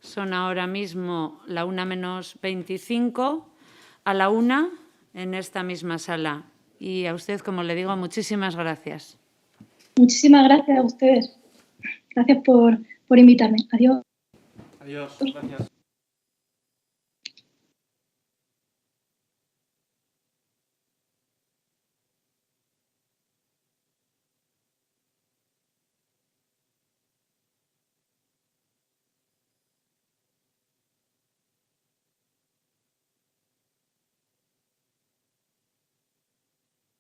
son ahora mismo la 1:25, a la 1 en esta misma sala. Y a usted, como le digo, muchísimas gracias. Muchísimas gracias a ustedes. Gracias por invitarme. Adiós. Adiós, gracias.